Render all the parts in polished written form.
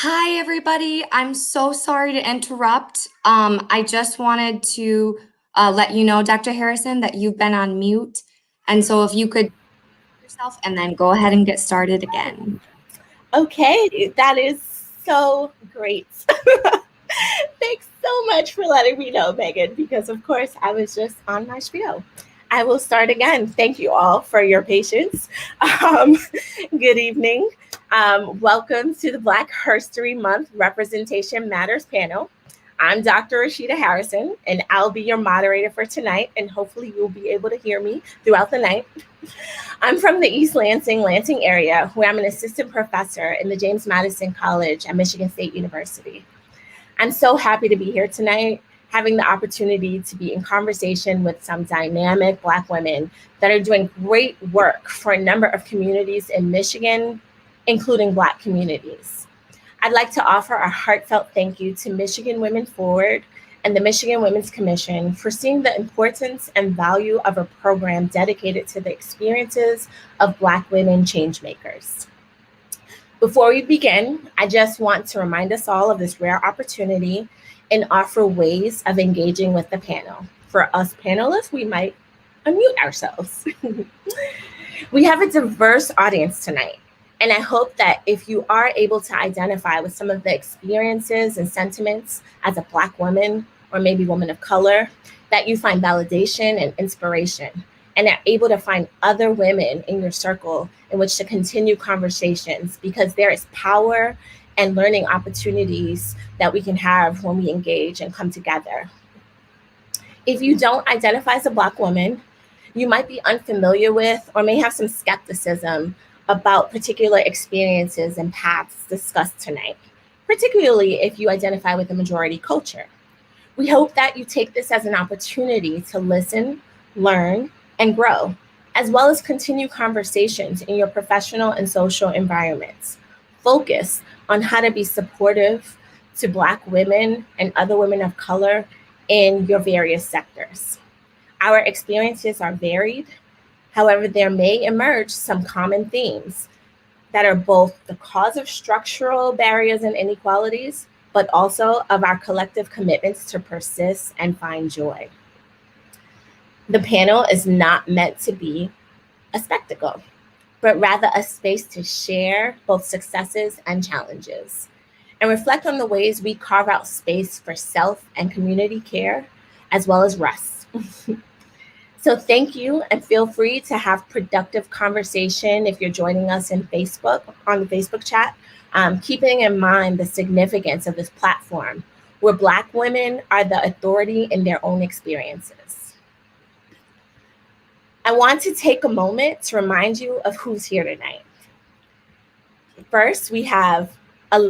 Hi, everybody. I'm so sorry to interrupt. I just wanted to let you know, Dr. Harrison, that you've been on mute. And so if you could yourself and then go ahead and get started again. Okay, that is so great. Thanks so much for letting me know, Megan, because of course I was just on my spiel. I will start again. Thank you all for your patience. Um, Good evening. Welcome to the Black HERstory Month Representation Matters panel. I'm Dr. Rashida Harrison, and I'll be your moderator for tonight, and hopefully you'll be able to hear me throughout the night. I'm from the East Lansing area, where I'm an assistant professor in the James Madison College at Michigan State University. I'm so happy to be here tonight, having the opportunity to be in conversation with some dynamic Black women that are doing great work for a number of communities in Michigan, including Black communities. I'd like to offer a heartfelt thank you to Michigan Women Forward and the Michigan Women's Commission for seeing the importance and value of a program dedicated to the experiences of Black women changemakers. Before we begin, I just want to remind us all of this rare opportunity and offer ways of engaging with the panel. For us panelists, we might unmute ourselves. We have a diverse audience tonight. And I hope that if you are able to identify with some of the experiences and sentiments as a Black woman, or maybe woman of color, that you find validation and inspiration, and are able to find other women in your circle in which to continue conversations, because there is power and learning opportunities that we can have when we engage and come together. If you don't identify as a Black woman, you might be unfamiliar with or may have some skepticism about particular experiences and paths discussed tonight, particularly if you identify with the majority culture. We hope that you take this as an opportunity to listen, learn, and grow, as well as continue conversations in your professional and social environments. Focus on how to be supportive to Black women and other women of color in your various sectors. Our experiences are varied. However, there may emerge some common themes that are both the cause of structural barriers and inequalities, but also of our collective commitments to persist and find joy. The panel is not meant to be a spectacle, but rather a space to share both successes and challenges and reflect on the ways we carve out space for self and community care, as well as rest. So thank you, and feel free to have productive conversation if you're joining us in Facebook, on the Facebook chat, keeping in mind the significance of this platform, where Black women are the authority in their own experiences. I want to take a moment to remind you of who's here tonight. First, we have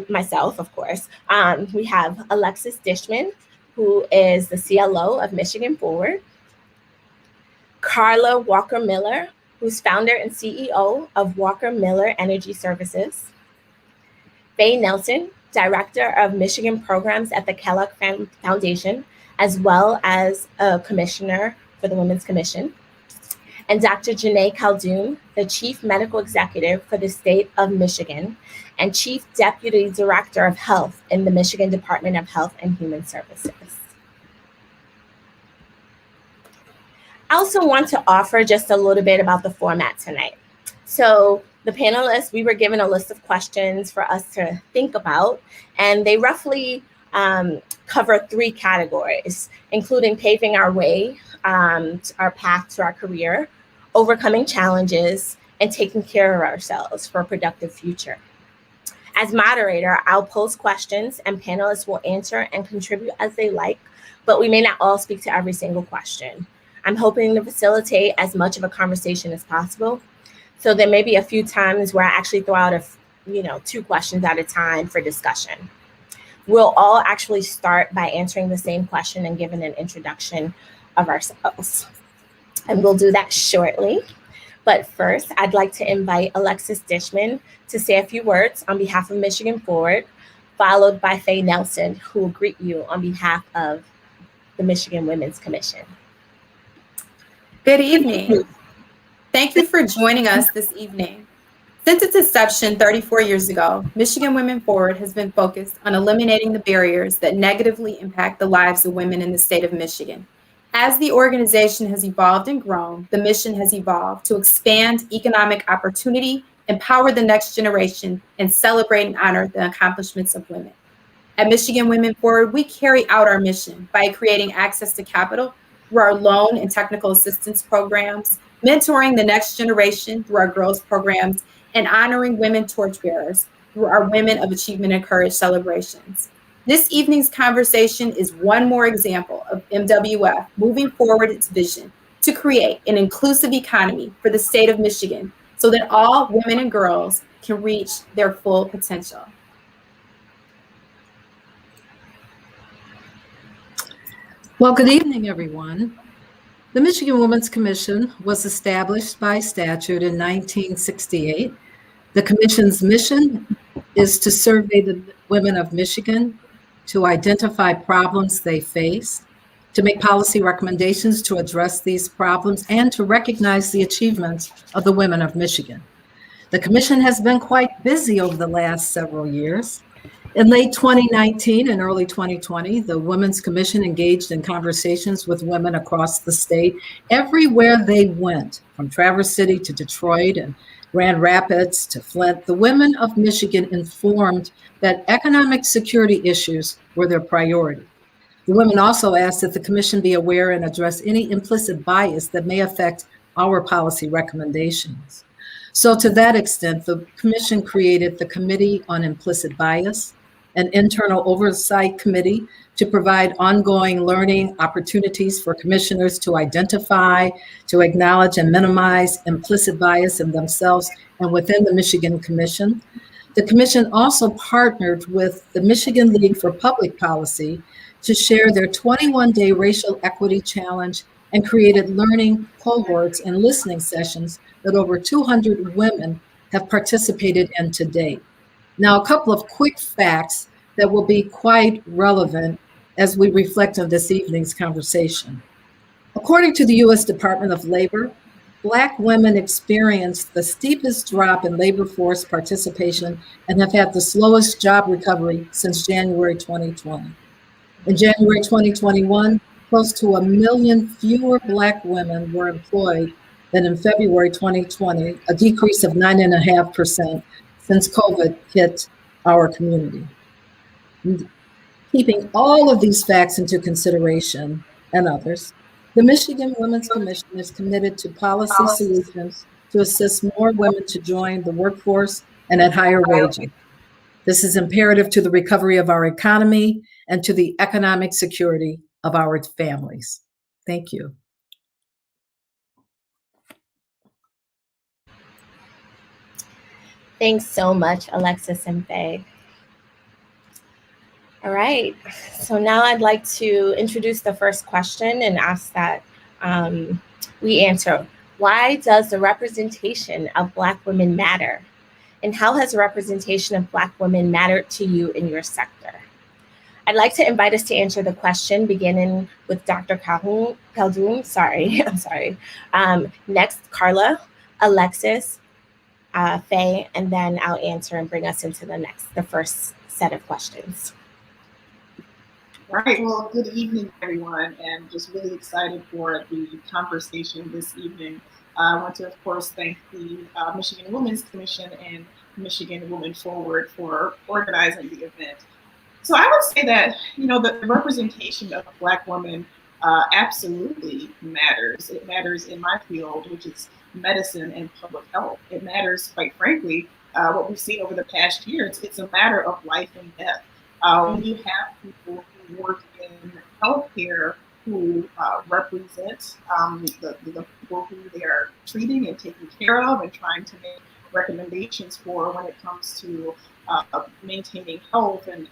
myself, of course. We have Alexis Dishman, who is the CLO of Michigan Forward. Carla Walker Miller, who's founder and CEO of Walker Miller Energy Services. Faye Nelson, director of Michigan programs at the Kellogg Foundation, as well as a commissioner for the Women's Commission. And Dr. Janae Khaldun, the chief medical executive for the state of Michigan and chief deputy director of health in the Michigan Department of Health and Human Services. I also want to offer just a little bit about the format tonight. So the panelists, we were given a list of questions for us to think about, and they roughly cover 3 categories, including paving our way, our path to our career, overcoming challenges, and taking care of ourselves for a productive future. As moderator, I'll pose questions and panelists will answer and contribute as they like, but we may not all speak to every single question. I'm hoping to facilitate as much of a conversation as possible. So there may be a few times where I actually throw out 2 questions at a time for discussion. We'll all actually start by answering the same question and giving an introduction of ourselves. And we'll do that shortly. But first, I'd like to invite Alexis Dishman to say a few words on behalf of Michigan Forward, followed by Faye Nelson, who will greet you on behalf of the Michigan Women's Commission. Good evening. Thank you for joining us this evening. Since its inception 34 years ago, Michigan Women Forward has been focused on eliminating the barriers that negatively impact the lives of women in the state of Michigan. As the organization has evolved and grown, the mission has evolved to expand economic opportunity, empower the next generation, and celebrate and honor the accomplishments of women. At Michigan Women Forward, we carry out our mission by creating access to capital through our loan and technical assistance programs, mentoring the next generation through our girls programs, and honoring women torchbearers through our Women of Achievement and Courage celebrations. This evening's conversation is one more example of MWF moving forward its vision to create an inclusive economy for the state of Michigan so that all women and girls can reach their full potential. Well, good evening, everyone. The Michigan Women's Commission was established by statute in 1968. The Commission's mission is to survey the women of Michigan, to identify problems they face, to make policy recommendations to address these problems, and to recognize the achievements of the women of Michigan. The Commission has been quite busy over the last several years. In late 2019 and early 2020, the Women's Commission engaged in conversations with women across the state everywhere they went, from Traverse City to Detroit and Grand Rapids to Flint. The women of Michigan informed that economic security issues were their priority. The women also asked that the Commission be aware and address any implicit bias that may affect our policy recommendations. So to that extent, the Commission created the Committee on Implicit Bias, an internal oversight committee to provide ongoing learning opportunities for commissioners to identify, to acknowledge, and minimize implicit bias in themselves and within the Michigan Commission. The Commission also partnered with the Michigan League for Public Policy to share their 21-day racial equity challenge and created learning cohorts and listening sessions that over 200 women have participated in to date. Now, a couple of quick facts that will be quite relevant as we reflect on this evening's conversation. According to the U.S. Department of Labor, Black women experienced the steepest drop in labor force participation and have had the slowest job recovery since January 2020. In January 2021, close to 1 million fewer Black women were employed than in February 2020, a decrease of 9.5% since COVID hit our community. Keeping all of these facts into consideration and others, the Michigan Women's Commission is committed to policy solutions to assist more women to join the workforce and at higher wages. This is imperative to the recovery of our economy and to the economic security of our families. Thank you. Thanks so much, Alexis and Faye. All right, so now I'd like to introduce the first question and ask that we answer. Why does the representation of Black women matter? And how has the representation of Black women mattered to you in your sector? I'd like to invite us to answer the question, beginning with Dr. Calhoun. I'm sorry. Next, Carla, Alexis, Faye, and then I'll answer and bring us into the first set of questions. All right, well, good evening, everyone, and just really excited for the conversation this evening. I want to, of course, thank the Michigan Women's Commission and Michigan Women Forward for organizing the event. So I would say that, the representation of Black women absolutely matters. It matters in my field, which is medicine and public health. It matters, quite frankly, what we've seen over the past year. It's a matter of life and death. When you have people who work in healthcare who represent the people who they are treating and taking care of and trying to make recommendations for when it comes to maintaining health and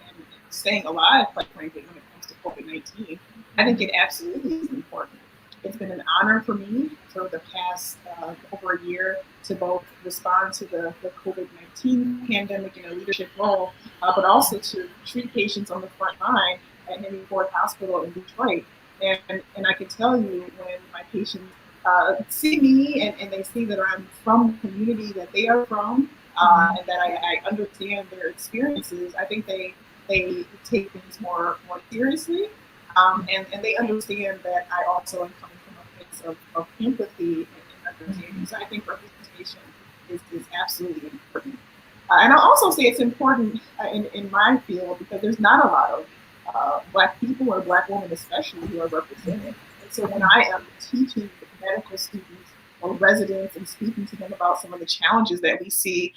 staying alive, quite frankly, when it comes to COVID-19, I think it absolutely is important. It's been an honor for me for the past over a year to both respond to the COVID-19 pandemic in a leadership role, but also to treat patients on the front line at Henry Ford Hospital in Detroit. And I can tell you, when my patients see me and they see that I'm from the community that they are from, and that I understand their experiences, I think they take things more seriously, and they understand that I also am coming from a place of empathy and understanding. So I think representation is absolutely important. And I'll also say it's important in my field because there's not a lot of Black people or Black women especially who are represented. And so when I am teaching medical students or residents and speaking to them about some of the challenges that we see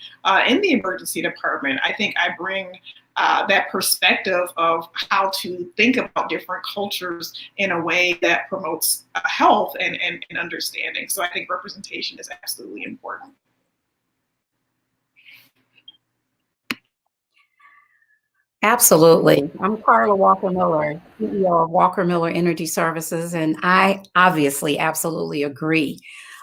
in the emergency department, I think I bring that perspective of how to think about different cultures in a way that promotes health and understanding. So I think representation is absolutely important. Absolutely. I'm Carla Walker Miller, CEO of Walker Miller Energy Services, and I obviously absolutely agree.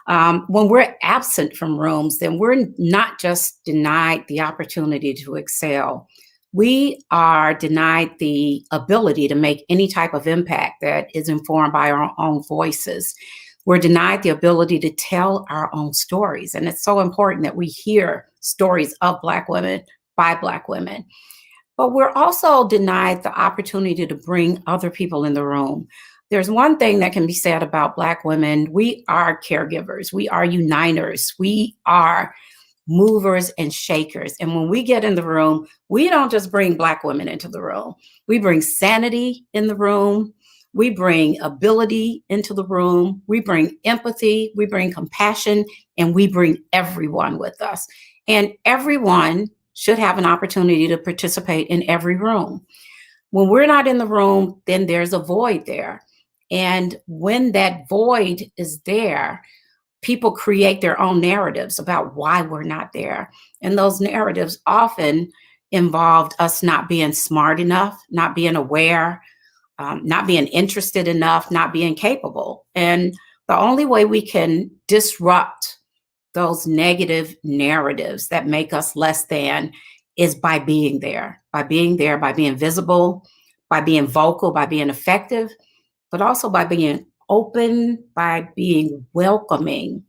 When we're absent from rooms, then we're not just denied the opportunity to excel. We are denied the ability to make any type of impact that is informed by our own voices. We're denied the ability to tell our own stories. And it's so important that we hear stories of Black women by Black women. But we're also denied the opportunity to bring other people in the room. There's one thing that can be said about Black women. We are caregivers. We are uniters. We are movers and shakers. And when we get in the room, we don't just bring Black women into the room. We bring sanity in the room. We bring ability into the room. We bring empathy. We bring compassion, and we bring everyone with us. And everyone should have an opportunity to participate in every room. When we're not in the room, then there's a void there. And when that void is there, people create their own narratives about why we're not there. And those narratives often involved us not being smart enough, not being aware, not being interested enough, not being capable. And the only way we can disrupt those negative narratives that make us less than is by being there, by being visible, by being vocal, by being effective, but also by being open, by being welcoming,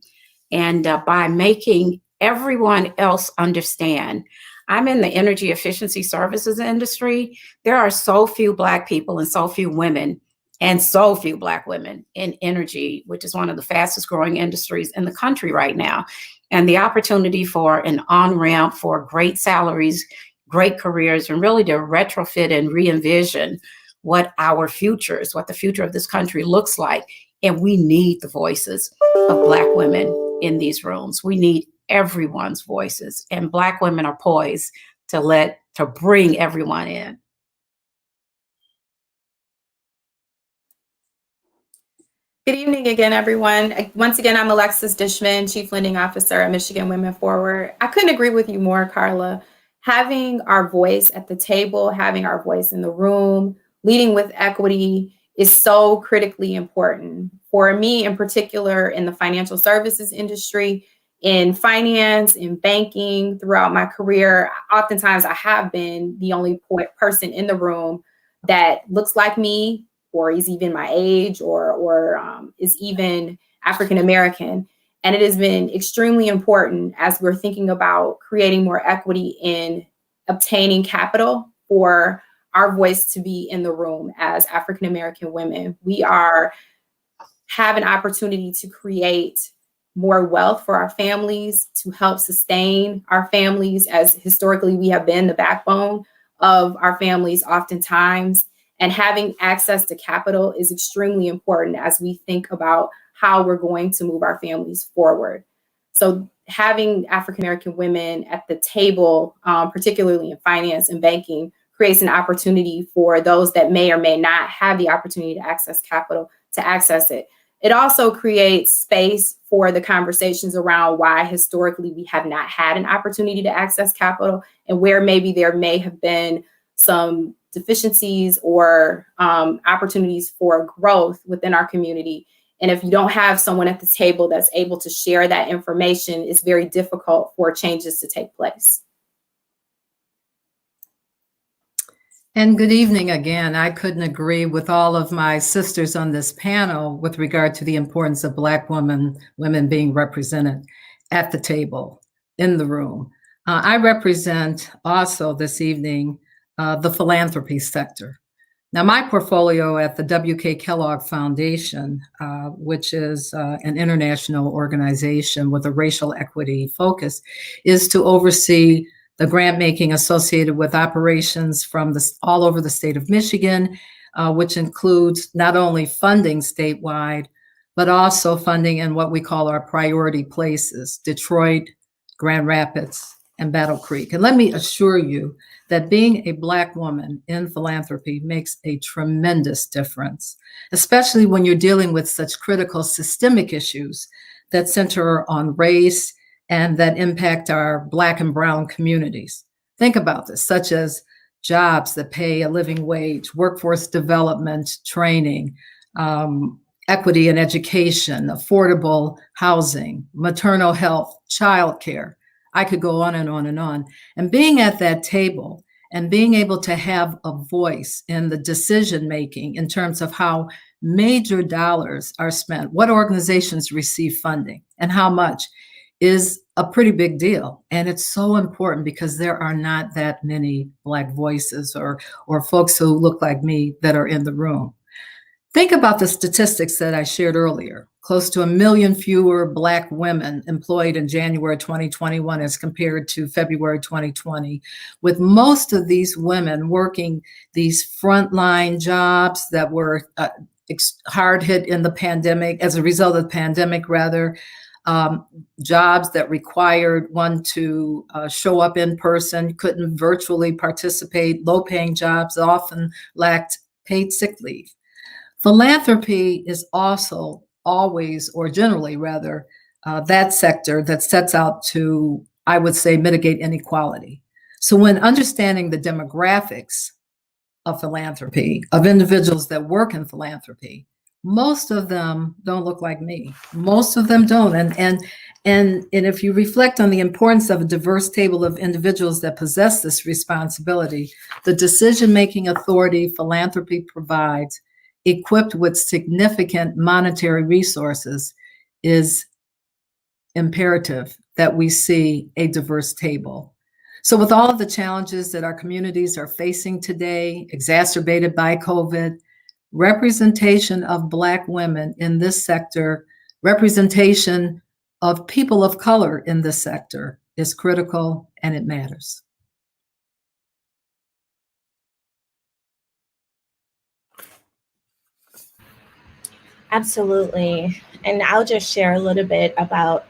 and by making everyone else understand. I'm in the energy efficiency services industry. There are so few Black people and so few women and so few Black women in energy, which is one of the fastest growing industries in the country right now. And the opportunity for an on-ramp for great salaries, great careers, and really to retrofit and re-envision what our futures, what the future of this country looks like. And we need the voices of Black women in these rooms. We need everyone's voices, and Black women are poised to bring everyone in. Good evening again, everyone. Once again, I'm Alexis Dishman, Chief Lending Officer at Michigan Women Forward. I couldn't agree with you more, Carla. Having our voice at the table, having our voice in the room, leading with equity is so critically important. For me in particular, in the financial services industry, in finance, in banking, throughout my career, oftentimes I have been the only person in the room that looks like me, or is even my age, or is even African American. And it has been extremely important as we're thinking about creating more equity in obtaining capital for our voice to be in the room as African American women. We have an opportunity to create more wealth for our families, to help sustain our families, as historically we have been the backbone of our families oftentimes. And having access to capital is extremely important as we think about how we're going to move our families forward. So having African American women at the table, particularly in finance and banking, creates an opportunity for those that may or may not have the opportunity to access capital to access it. It also creates space for the conversations around why historically we have not had an opportunity to access capital, and where maybe there may have been some deficiencies or opportunities for growth within our community. And if you don't have someone at the table that's able to share that information, it's very difficult for changes to take place. And good evening again. I couldn't agree with all of my sisters on this panel with regard to the importance of Black women being represented at the table, in the room. I represent also this evening the philanthropy sector. Now, my portfolio at the W.K. Kellogg Foundation, which is an international organization with a racial equity focus, is to oversee the grant making associated with operations from all over the state of Michigan, which includes not only funding statewide, but also funding in what we call our priority places, Detroit, Grand Rapids, and Battle Creek. And let me assure you that being a Black woman in philanthropy makes a tremendous difference, especially when you're dealing with such critical systemic issues that center on race and that impact our Black and Brown communities. Think about this, such as jobs that pay a living wage, workforce development, training, equity in education, affordable housing, maternal health, childcare. I could go on and on and on. And being at that table and being able to have a voice in the decision making in terms of how major dollars are spent, what organizations receive funding, and how much is a pretty big deal. And it's so important because there are not that many Black voices or folks who look like me that are in the room. Think about the statistics that I shared earlier. Close to 1 million fewer Black women employed in January 2021 as compared to February 2020, with most of these women working these frontline jobs that were hard hit in the pandemic, as a result of the pandemic, rather, jobs that required one to show up in person, couldn't virtually participate, low-paying jobs, often lacked paid sick leave. Philanthropy is also always, or generally rather, that sector that sets out to, I would say, mitigate inequality. So when understanding the demographics of philanthropy, of individuals that work in philanthropy, most of them don't look like me. Most of them don't. And if you reflect on the importance of a diverse table of individuals that possess this responsibility, the decision-making authority philanthropy provides, equipped with significant monetary resources, is imperative that we see a diverse table. So with all of the challenges that our communities are facing today, exacerbated by COVID, representation of Black women in this sector, representation of people of color in this sector is critical, and it matters. Absolutely. And I'll just share a little bit about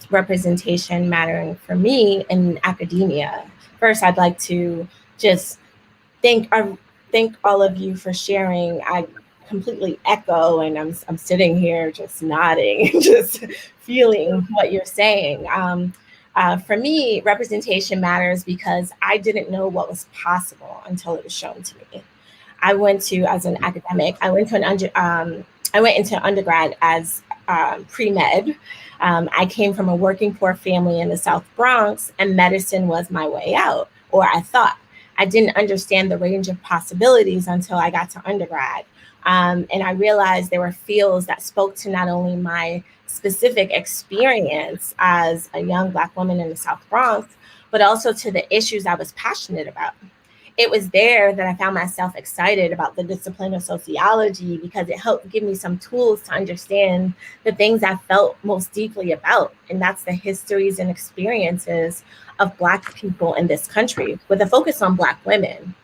representation mattering for me in academia. First, I'd like to just thank all of you for sharing. I completely echo, and I'm sitting here just nodding, just feeling what you're saying. For me, representation matters because I didn't know what was possible until it was shown to me. I went to, as an academic, I went into undergrad as pre-med. I came from a working poor family in the South Bronx, and medicine was my way out, or I thought. I didn't understand the range of possibilities until I got to undergrad. And I realized there were fields that spoke to not only my specific experience as a young Black woman in the South Bronx, but also to the issues I was passionate about. It was there that I found myself excited about the discipline of sociology because it helped give me some tools to understand the things I felt most deeply about. And that's the histories and experiences of Black people in this country, with a focus on Black women.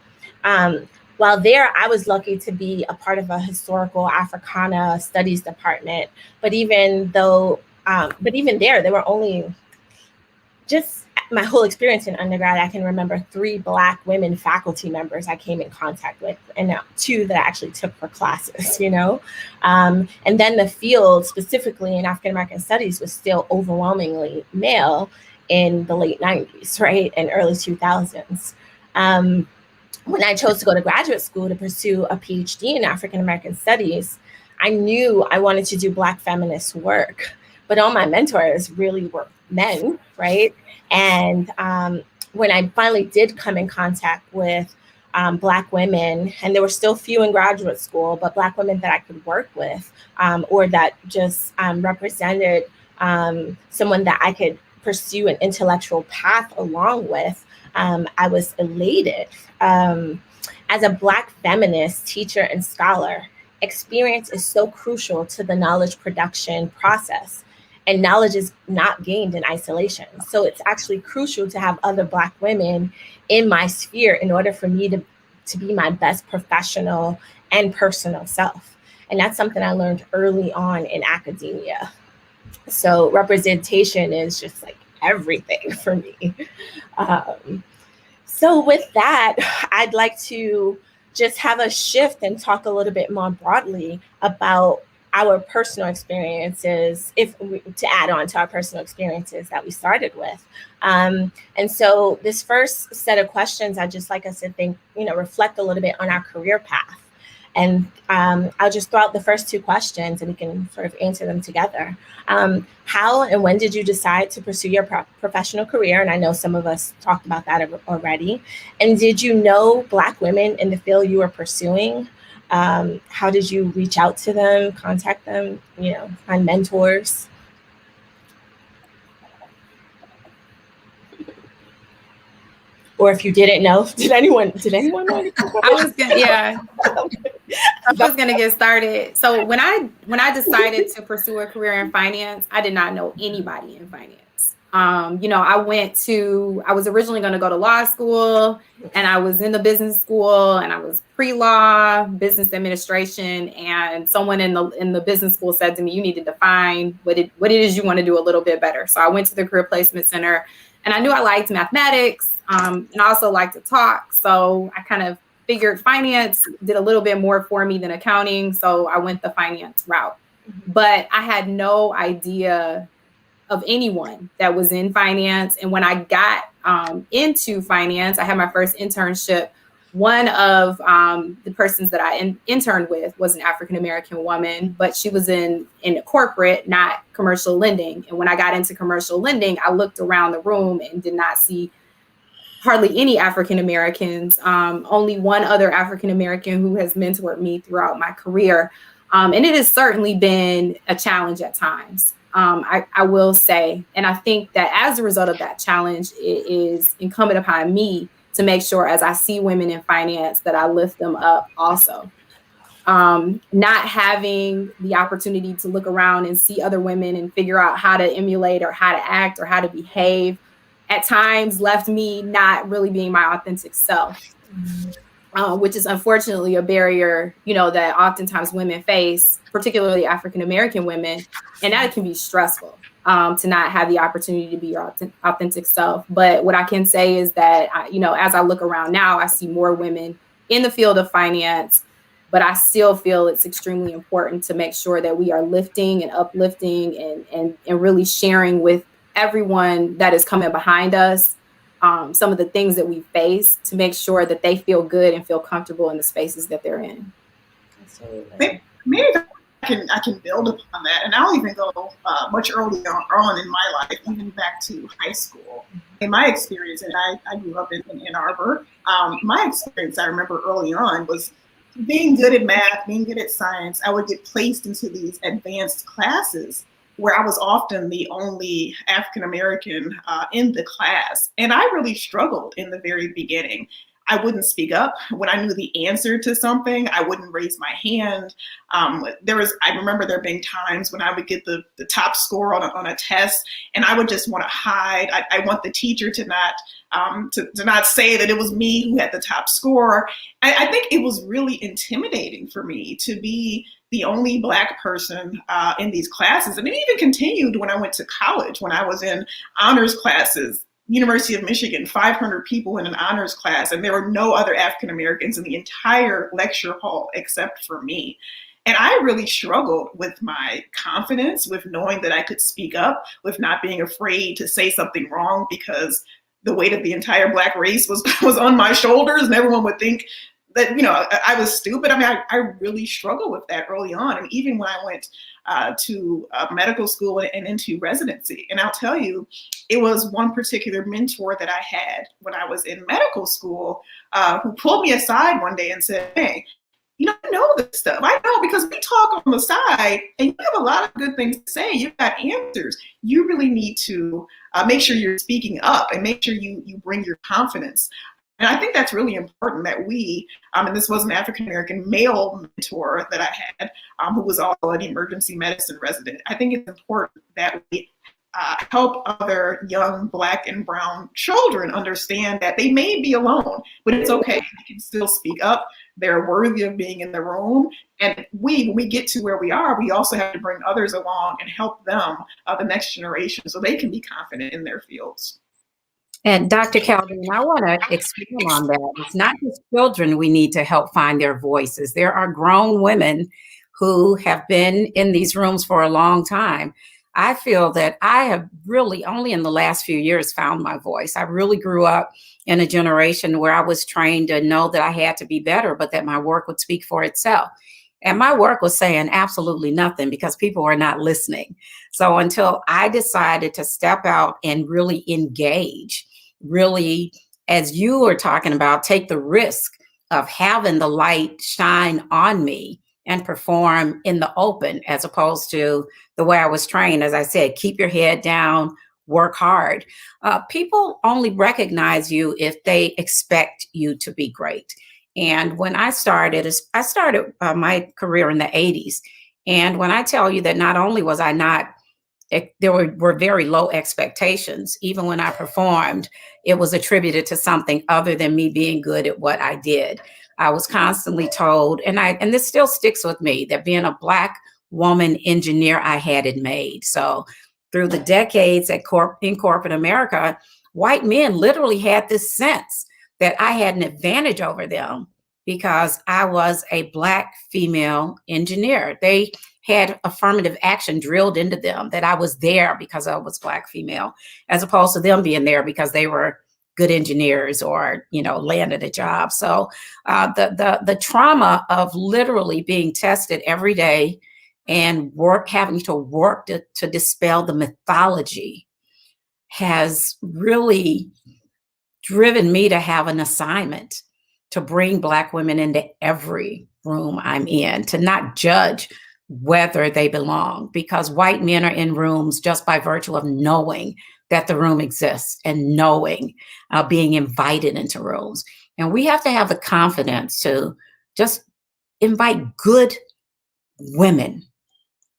While there, I was lucky to be a part of a historical Africana studies department. But even there were only just my whole experience in undergrad, I can remember 3 Black women faculty members I came in contact with, and 2 that I actually took for classes, And then the field, specifically in African American studies, was still overwhelmingly male in the late 90s, right, and early 2000s. When I chose to go to graduate school to pursue a PhD in African American studies, I knew I wanted to do Black feminist work, but all my mentors really were men, right? And when I finally did come in contact with Black women, and there were still few in graduate school, but Black women that I could work with, or that just represented someone that I could pursue an intellectual path along with, I was elated. As a Black feminist, teacher, and scholar, experience is so crucial to the knowledge production process. And knowledge is not gained in isolation. So it's actually crucial to have other Black women in my sphere in order for me to be my best professional and personal self. And that's something I learned early on in academia. So representation is just like everything for me. So with that, I'd like to just have a shift and talk a little bit more broadly about our personal experiences, to add on to our personal experiences that we started with. And so this first set of questions, I'd just like us to think, reflect a little bit on our career path. And I'll just throw out the first two questions and we can sort of answer them together. How and when did you decide to pursue your professional career? And I know some of us talked about that already. And did you know Black women in the field you were pursuing? How did you reach out to them, contact them, find mentors? Or if you didn't know, did anyone know? I was gonna get started. So when I decided to pursue a career in finance, I did not know anybody in finance. I was originally going to go to law school, and I was in the business school, and I was pre-law, business administration, and someone in the business school said to me, you need to define what it is you want to do a little bit better. So I went to the Career Placement Center, and I knew I liked mathematics, and I also liked to talk. So I kind of figured finance did a little bit more for me than accounting, so I went the finance route. But I had no idea of anyone that was in finance. And when I got into finance, I had my first internship. One of the persons that I interned with was an African-American woman, but she was in corporate, not commercial lending. And when I got into commercial lending, I looked around the room and did not see hardly any African-Americans, only one other African-American who has mentored me throughout my career. And it has certainly been a challenge at times. I will say, and I think that as a result of that challenge, it is incumbent upon me to make sure as I see women in finance that I lift them up also. Not having the opportunity to look around and see other women and figure out how to emulate or how to act or how to behave at times left me not really being my authentic self, which is unfortunately a barrier, that oftentimes women face, particularly African-American women, and that can be stressful to not have the opportunity to be your authentic self. But what I can say is that, as I look around now, I see more women in the field of finance, but I still feel it's extremely important to make sure that we are lifting and uplifting and really sharing with everyone that is coming behind us some of the things that we face to make sure that they feel good and feel comfortable in the spaces that they're in. Absolutely. Maybe I can build upon that, and I'll even go much earlier on in my life, even back to high school. In my experience, and I grew up in Ann Arbor, my experience I remember early on was being good at math, being good at science. I would get placed into these advanced classes where I was often the only African-American in the class. And I really struggled in the very beginning. I wouldn't speak up. When I knew the answer to something, I wouldn't raise my hand. I remember there being times when I would get the top score on a test, and I would just want to hide. I want the teacher to not say that it was me who had the top score. I think it was really intimidating for me to be the only Black person in these classes. And it even continued when I went to college, when I was in honors classes. University of Michigan, 500 people in an honors class, and there were no other African Americans in the entire lecture hall except for me. And I really struggled with my confidence, with knowing that I could speak up, with not being afraid to say something wrong because the weight of the entire Black race was on my shoulders, and everyone would think that, I was stupid. I mean, I really struggled with that early on. And even when I went to medical school and into residency. And I'll tell you, it was one particular mentor that I had when I was in medical school who pulled me aside one day and said, hey, I know this stuff. I know because we talk on the side and you have a lot of good things to say. You've got answers. You really need to make sure you're speaking up and make sure you bring your confidence. And I think that's really important that we, and this was an African-American male mentor that I had, who was also an emergency medicine resident. I think it's important that we help other young Black and Brown children understand that they may be alone, but it's okay. They can still speak up. They're worthy of being in the room. And when we get to where we are, we also have to bring others along and help them, the next generation, so they can be confident in their fields. And Dr. Calvin, I want to expand on that. It's not just children we need to help find their voices. There are grown women who have been in these rooms for a long time. I feel that I have really only in the last few years found my voice. I really grew up in a generation where I was trained to know that I had to be better, but that my work would speak for itself. And my work was saying absolutely nothing because people were not listening. So until I decided to step out and really engage, really, as you were talking about, take the risk of having the light shine on me and perform in the open, as opposed to the way I was trained. As I said, keep your head down, work hard. People only recognize you if they expect you to be great. And when I started my career in the 80s. And when I tell you that not only was I not, there were very low expectations. Even when I performed, it was attributed to something other than me being good at what I did. I was constantly told, and this still sticks with me, that being a Black woman engineer, I had it made. So through the decades in corporate America, white men literally had this sense that I had an advantage over them because I was a Black female engineer. They had affirmative action drilled into them, that I was there because I was Black female, as opposed to them being there because they were good engineers or, landed a job. So the trauma of literally being tested every day and having to work to dispel the mythology has really driven me to have an assignment to bring Black women into every room I'm in, to not judge whether they belong, because white men are in rooms just by virtue of knowing that the room exists and knowing, being invited into rooms. And we have to have the confidence to just invite good women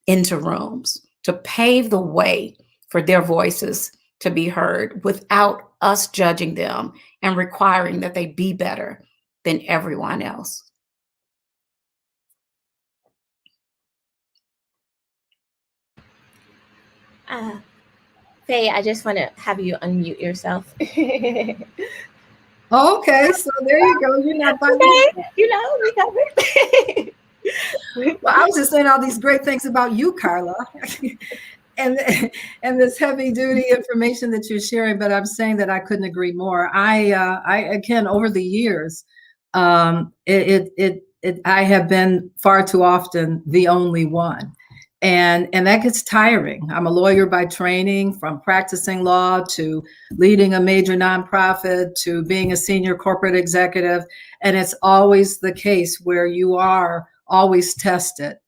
into rooms, to pave the way for their voices to be heard without us judging them and requiring that they be better than everyone else. Faye, I just want to have you unmute yourself. Okay, so there you go. You're not by Okay, we covered. Well, I was just saying all these great things about you, Carla, and this heavy duty information that you're sharing. But I'm saying that I couldn't agree more. I again, over the years, I have been far too often the only one. And that gets tiring. I'm a lawyer by training, from practicing law to leading a major nonprofit to being a senior corporate executive. And it's always the case where you are always tested.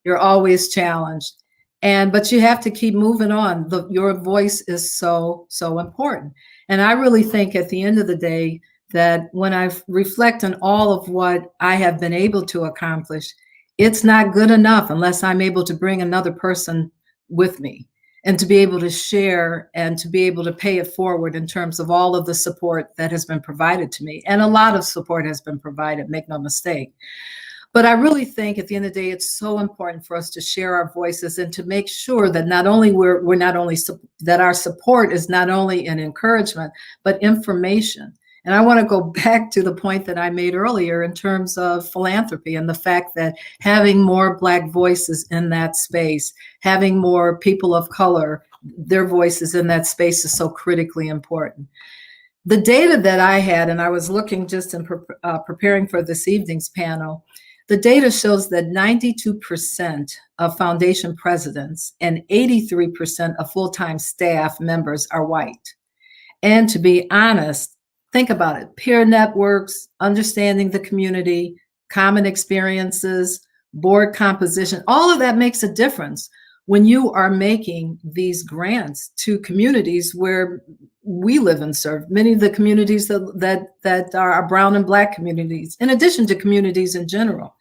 You're always challenged. But you have to keep moving on. Your voice is so, so important. And I really think at the end of the day that when I reflect on all of what I have been able to accomplish, it's not good enough unless I'm able to bring another person with me and to be able to share and to be able to pay it forward in terms of all of the support that has been provided to me. And a lot of support has been provided, make no mistake. But I really think at the end of the day, it's so important for us to share our voices and to make sure that not only that our support is not only an encouragement, but information. And I want to go back to the point that I made earlier in terms of philanthropy and the fact that having more Black voices in that space, having more people of color, their voices in that space is so critically important. The data that I had, and I was looking just in preparing for this evening's panel, the data shows that 92% of foundation presidents and 83% of full-time staff members are white. And to be honest, think about it, peer networks, understanding the community, common experiences, board composition, all of that makes a difference when you are making these grants to communities where we live and serve, many of the communities that are brown and Black communities, in addition to communities in general.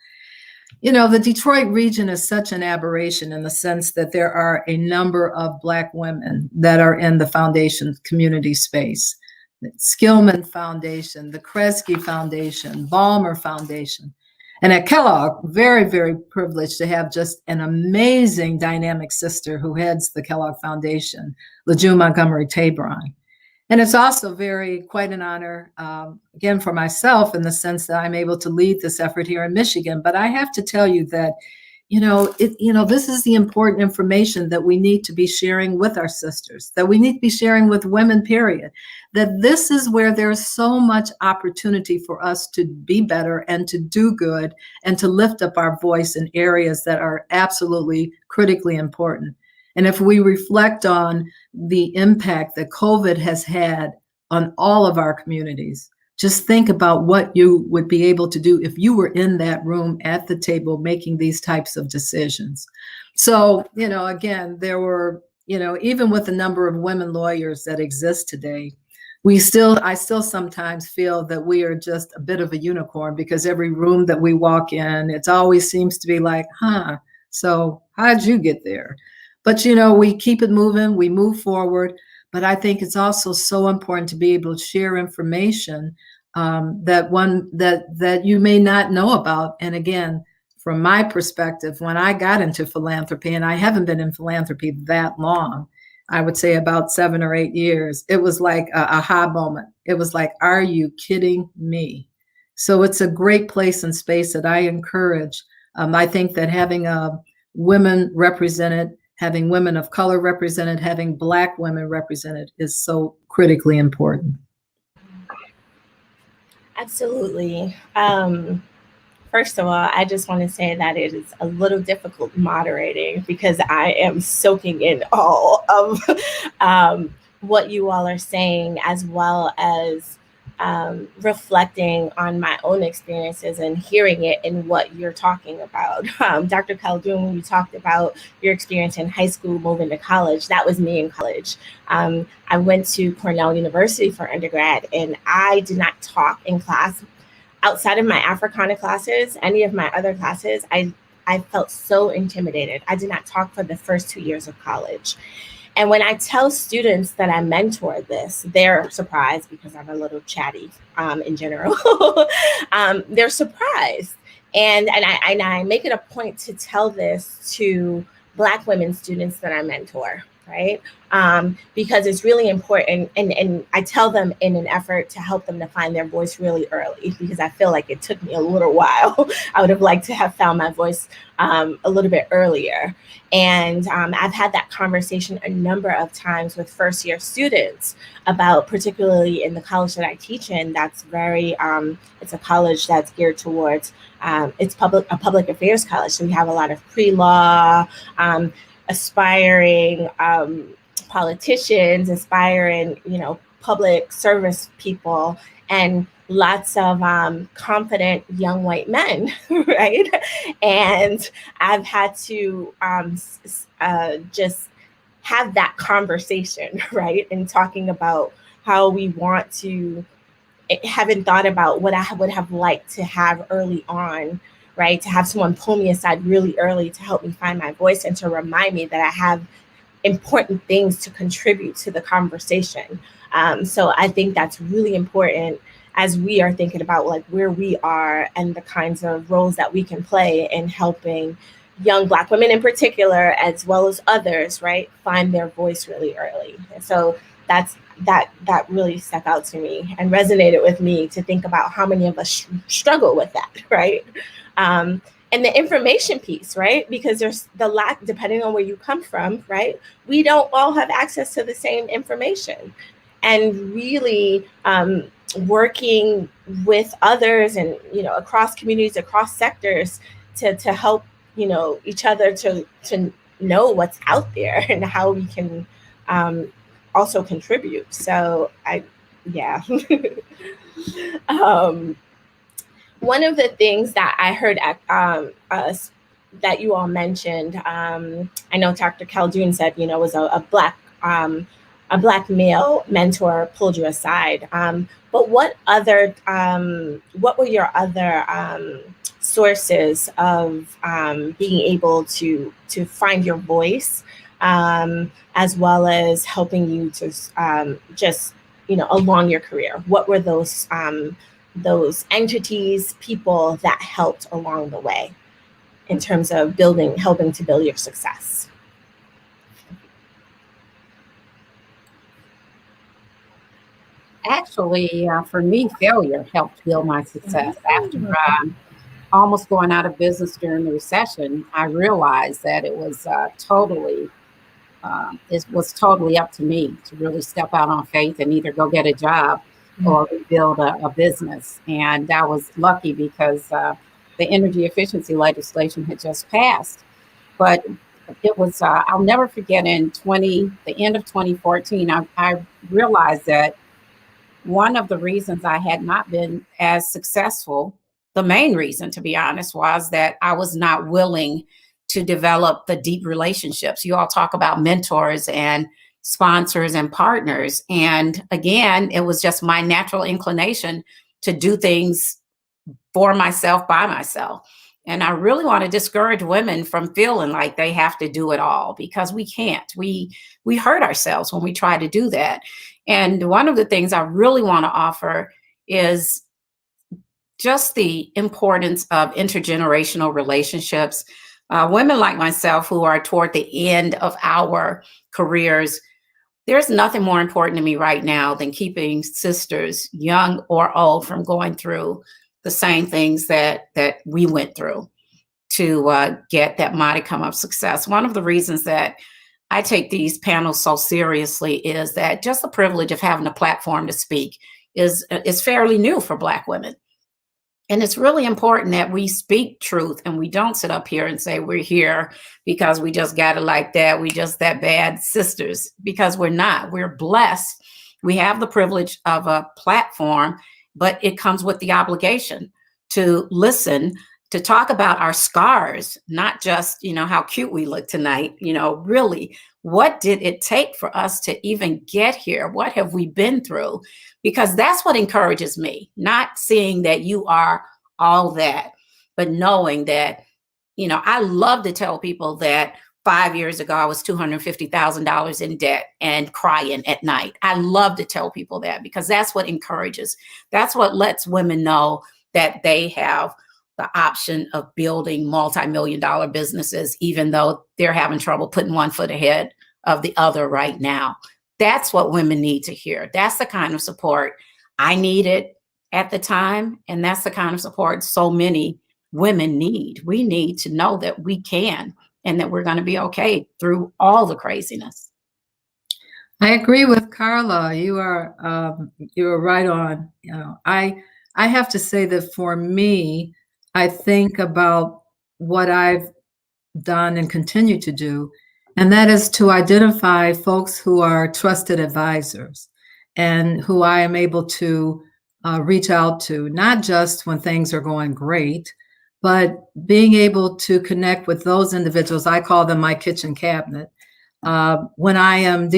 You know, the Detroit region is such an aberration in the sense that there are a number of Black women that are in the foundation community space. The Skillman Foundation, the Kresge Foundation, Ballmer Foundation. And at Kellogg, very, very privileged to have just an amazing dynamic sister who heads the Kellogg Foundation, LaJune Montgomery Tabron. And it's also quite an honor, again, for myself in the sense that I'm able to lead this effort here in Michigan. But I have to tell you that, this is the important information that we need to be sharing with our sisters, that we need to be sharing with women, period. That this is where there's so much opportunity for us to be better and to do good and to lift up our voice in areas that are absolutely critically important. And if we reflect on the impact that COVID has had on all of our communities, just think about what you would be able to do if you were in that room at the table making these types of decisions. So, again, there were, even with the number of women lawyers that exist today, I still sometimes feel that we are just a bit of a unicorn because every room that we walk in, it always seems to be like, so how'd you get there? But, we keep it moving, we move forward. But I think it's also so important to be able to share information that you may not know about. And again, from my perspective, when I got into philanthropy, and I haven't been in philanthropy that long, I would say about 7 or 8 years, it was like a aha moment. It was like, are you kidding me? So it's a great place and space that I encourage. I think that having women represented, having women of color represented, having Black women represented is so critically important. Absolutely. First of all, I just want to say that it is a little difficult moderating because I am soaking in all of what you all are saying, as well as reflecting on my own experiences and hearing it in what you're talking about. Dr. Khaldun, when you talked about your experience in high school, moving to college, that was me in college. I went to Cornell University for undergrad, and I did not talk in class. Outside of my Africana classes, any of my other classes, I felt so intimidated. I did not talk for the first 2 years of college. And when I tell students that I mentor this, they're surprised because I'm a little chatty in general. They're surprised. And I make it a point to tell this to Black women students that I mentor, right? Because it's really important. And I tell them in an effort to help them to find their voice really early, because I feel like it took me a little while. I would have liked to have found my voice a little bit earlier. And I've had that conversation a number of times with first year students about, particularly in the college that I teach in, that's very, it's a college that's geared towards, it's a public affairs college. So we have a lot of pre-law, aspiring politicians, aspiring, public service people, and lots of confident young white men, right? And I've had to just have that conversation, right? And talking about how we want to, haven't thought about what I would have liked to have early on, right? To have someone pull me aside really early to help me find my voice and to remind me that I have important things to contribute to the conversation. So I think that's really important as we are thinking about like where we are and the kinds of roles that we can play in helping young Black women in particular, as well as others, right, find their voice really early. And so that really stuck out to me and resonated with me to think about how many of us struggle with that, right? And the information piece, right? Because there's the lack, depending on where you come from, right? We don't all have access to the same information. And really working with others and, across communities, across sectors to help, each other to know what's out there and how we can also contribute. So one of the things that I heard that you all mentioned, I know Dr. Khaldun said, was a black male mentor pulled you aside. But what were your other sources of being able to find your voice, as well as helping you to just, along your career? What were those entities, people that helped along the way in terms of helping to build your success? Actually, for me, failure helped build my success. After almost going out of business during the recession, I realized that it was totally up to me to really step out on faith and either go get a job or build a business. And I was lucky because the energy efficiency legislation had just passed. But it was, I'll never forget, the end of 2014, I realized that one of the reasons I had not been as successful, the main reason, to be honest, was that I was not willing to develop the deep relationships. You all talk about mentors and sponsors and partners. And again, it was just my natural inclination to do things for myself, by myself. And I really want to discourage women from feeling like they have to do it all, because we can't. We hurt ourselves when we try to do that. And one of the things I really want to offer is just the importance of intergenerational relationships. Women like myself who are toward the end of our careers, there's nothing more important to me right now than keeping sisters, young or old, from going through the same things that we went through to get that modicum of success. One of the reasons that I take these panels so seriously is that just the privilege of having a platform to speak is fairly new for Black women. And it's really important that we speak truth and we don't sit up here and say we're here because we just got it like that. We just that bad sisters, because we're not. We're blessed. We have the privilege of a platform, but it comes with the obligation to listen, to talk about our scars, not just, how cute we look tonight. Really, what did it take for us to even get here? What have we been through? Because that's what encourages me, not seeing that you are all that, but knowing that, I love to tell people that 5 years ago, I was $250,000 in debt and crying at night. I love to tell people that because that's what encourages. That's what lets women know that they have the option of building multi-million-dollar businesses, even though they're having trouble putting one foot ahead of the other right now. That's what women need to hear. That's the kind of support I needed at the time. And that's the kind of support so many women need. We need to know that we can and that we're going to be okay through all the craziness. I agree with Carla. You are right on. I have to say that for me, I think about what I've done and continue to do, and that is to identify folks who are trusted advisors and who I am able to reach out to, not just when things are going great, but being able to connect with those individuals. I call them my kitchen cabinet. When I am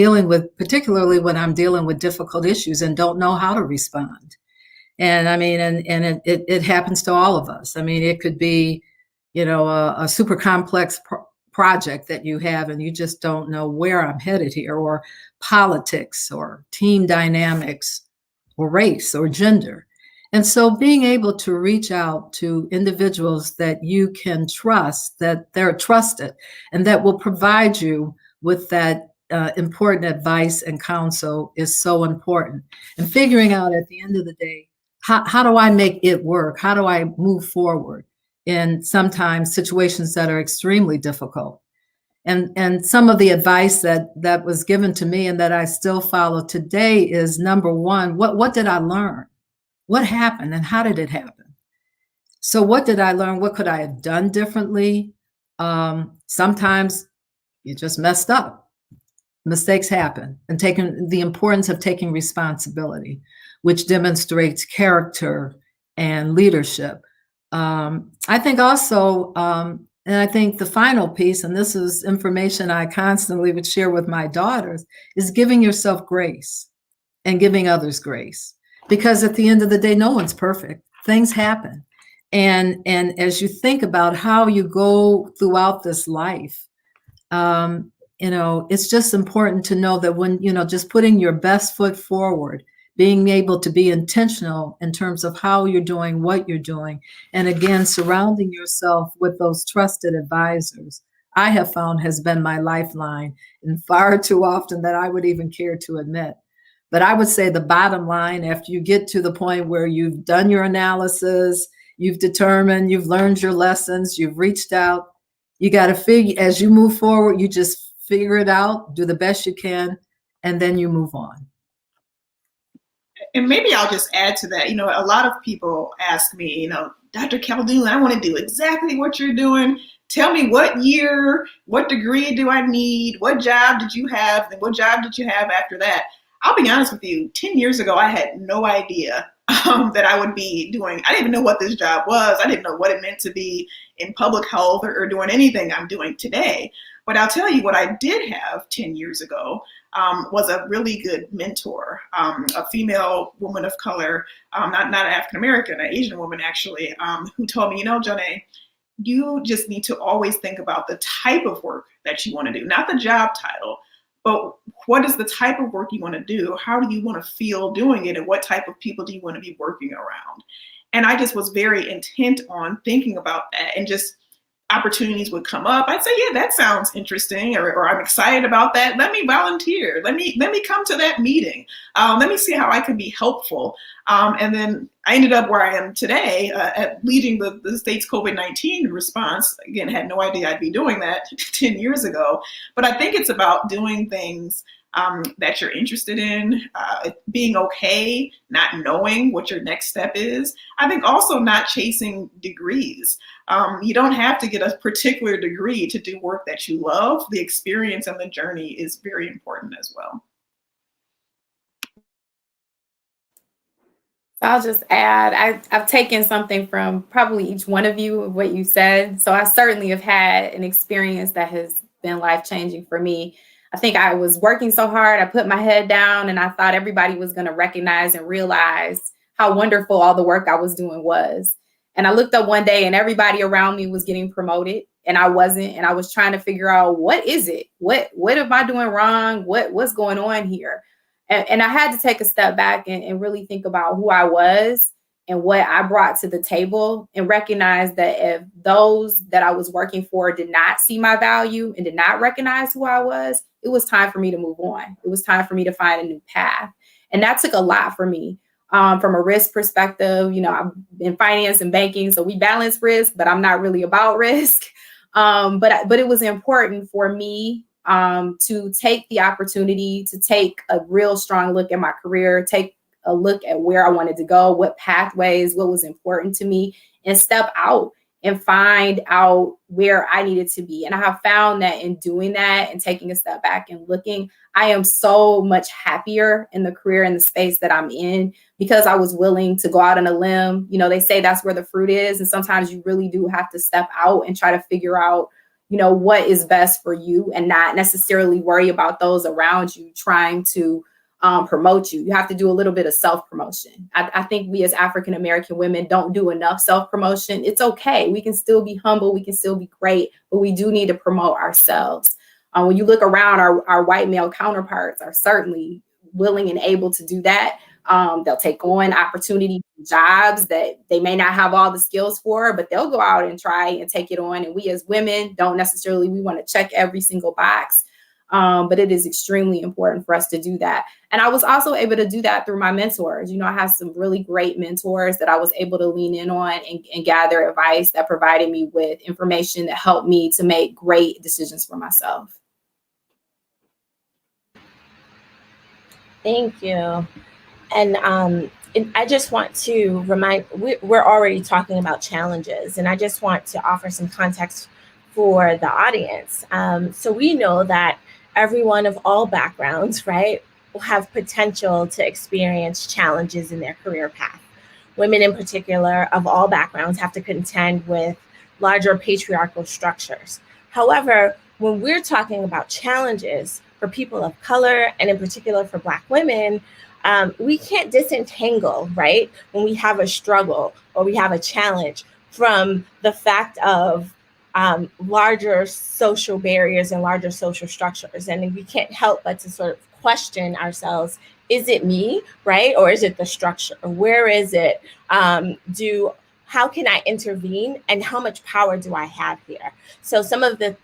particularly when I'm dealing with difficult issues and don't know how to respond. And I mean, and it happens to all of us. I mean, it could be, a super complex project that you have and you just don't know where I'm headed here, or politics or team dynamics or race or gender. And so being able to reach out to individuals that you can trust, that they're trusted, and that will provide you with that important advice and counsel is so important. And figuring out at the end of the day, how do I make it work? How do I move forward in sometimes situations that are extremely difficult? And some of the advice that was given to me and that I still follow today is, number one, what did I learn? What happened and how did it happen? So what did I learn? What could I have done differently? Sometimes you just messed up. Mistakes happen, and taking the importance of taking responsibility, which demonstrates character and leadership. I think also, and I think the final piece, and this is information I constantly would share with my daughters, is giving yourself grace and giving others grace. Because at the end of the day, no one's perfect. Things happen. And as you think about how you go throughout this life, it's just important to know that when, just putting your best foot forward, being able to be intentional in terms of how you're doing, what you're doing, and again, surrounding yourself with those trusted advisors, I have found has been my lifeline, and far too often that I would even care to admit. But I would say the bottom line, after you get to the point where you've done your analysis, you've determined, you've learned your lessons, you've reached out, you got to figure, as you move forward, you just figure it out, do the best you can, and then you move on. And maybe I'll just add to that. A lot of people ask me, Dr. Khaldun, I want to do exactly what you're doing. Tell me what year, what degree do I need? What job did you have? And what job did you have after that? I'll be honest with you, 10 years ago, I had no idea that I would be doing. I didn't even know what this job was. I didn't know what it meant to be in public health or doing anything I'm doing today. But I'll tell you what I did have 10 years ago was a really good mentor, a female woman of color, not African-American, an Asian woman actually, who told me, Janae, you just need to always think about the type of work that you want to do, not the job title, but what is the type of work you want to do? How do you want to feel doing it? And what type of people do you want to be working around? And I just was very intent on thinking about that, and just opportunities would come up. I'd say, yeah, that sounds interesting, or I'm excited about that. Let me volunteer. Let me come to that meeting. Let me see how I can be helpful. And then I ended up where I am today, at leading the state's COVID-19 response. Again, had no idea I'd be doing that 10 years ago. But I think it's about doing things that you're interested in, being okay, not knowing what your next step is. I think also not chasing degrees. You don't have to get a particular degree to do work that you love. The experience and the journey is very important as well. I'll just add, I've taken something from probably each one of you of what you said. So I certainly have had an experience that has been life-changing for me. I think I was working so hard, I put my head down, and I thought everybody was going to recognize and realize how wonderful all the work I was doing was. And I looked up one day and everybody around me was getting promoted and I wasn't. And I was trying to figure out, what is it? What am I doing wrong? What's going on here? And I had to take a step back and really think about who I was and what I brought to the table, and recognize that if those that I was working for did not see my value and did not recognize who I was, it was time for me to move on. It was time for me to find a new path. And that took a lot for me. From a risk perspective, I'm in finance and banking, so we balance risk, but I'm not really about risk. But it was important for me to take the opportunity to take a real strong look at my career, take a look at where I wanted to go, what pathways, what was important to me, and step out and find out where I needed to be. And I have found that in doing that and taking a step back and looking, I am so much happier in the career and the space that I'm in, because I was willing to go out on a limb. They say that's where the fruit is. And sometimes you really do have to step out and try to figure out, what is best for you, and not necessarily worry about those around you trying to promote you. You have to do a little bit of self-promotion. I think we as African-American women don't do enough self-promotion. It's okay. We can still be humble. We can still be great, but we do need to promote ourselves. When you look around, our white male counterparts are certainly willing and able to do that. They'll take on opportunity jobs that they may not have all the skills for, but they'll go out and try and take it on. And we as women don't necessarily, we want to check every single box. But it is extremely important for us to do that. And I was also able to do that through my mentors. I have some really great mentors that I was able to lean in on and gather advice that provided me with information that helped me to make great decisions for myself. Thank you. And I just want to remind, we're already talking about challenges, and I just want to offer some context for the audience. So we know that everyone of all backgrounds, right, will have potential to experience challenges in their career path. women in particular of all backgrounds have to contend with larger patriarchal structures. However, when we're talking about challenges for people of color, and in particular for Black women, we can't disentangle, right, when we have a struggle or we have a challenge from the fact of larger social barriers and larger social structures. And we can't help but to sort of question ourselves, is it me, right? Or is it the structure? Where is it? How can I intervene, and how much power do I have here? So some of the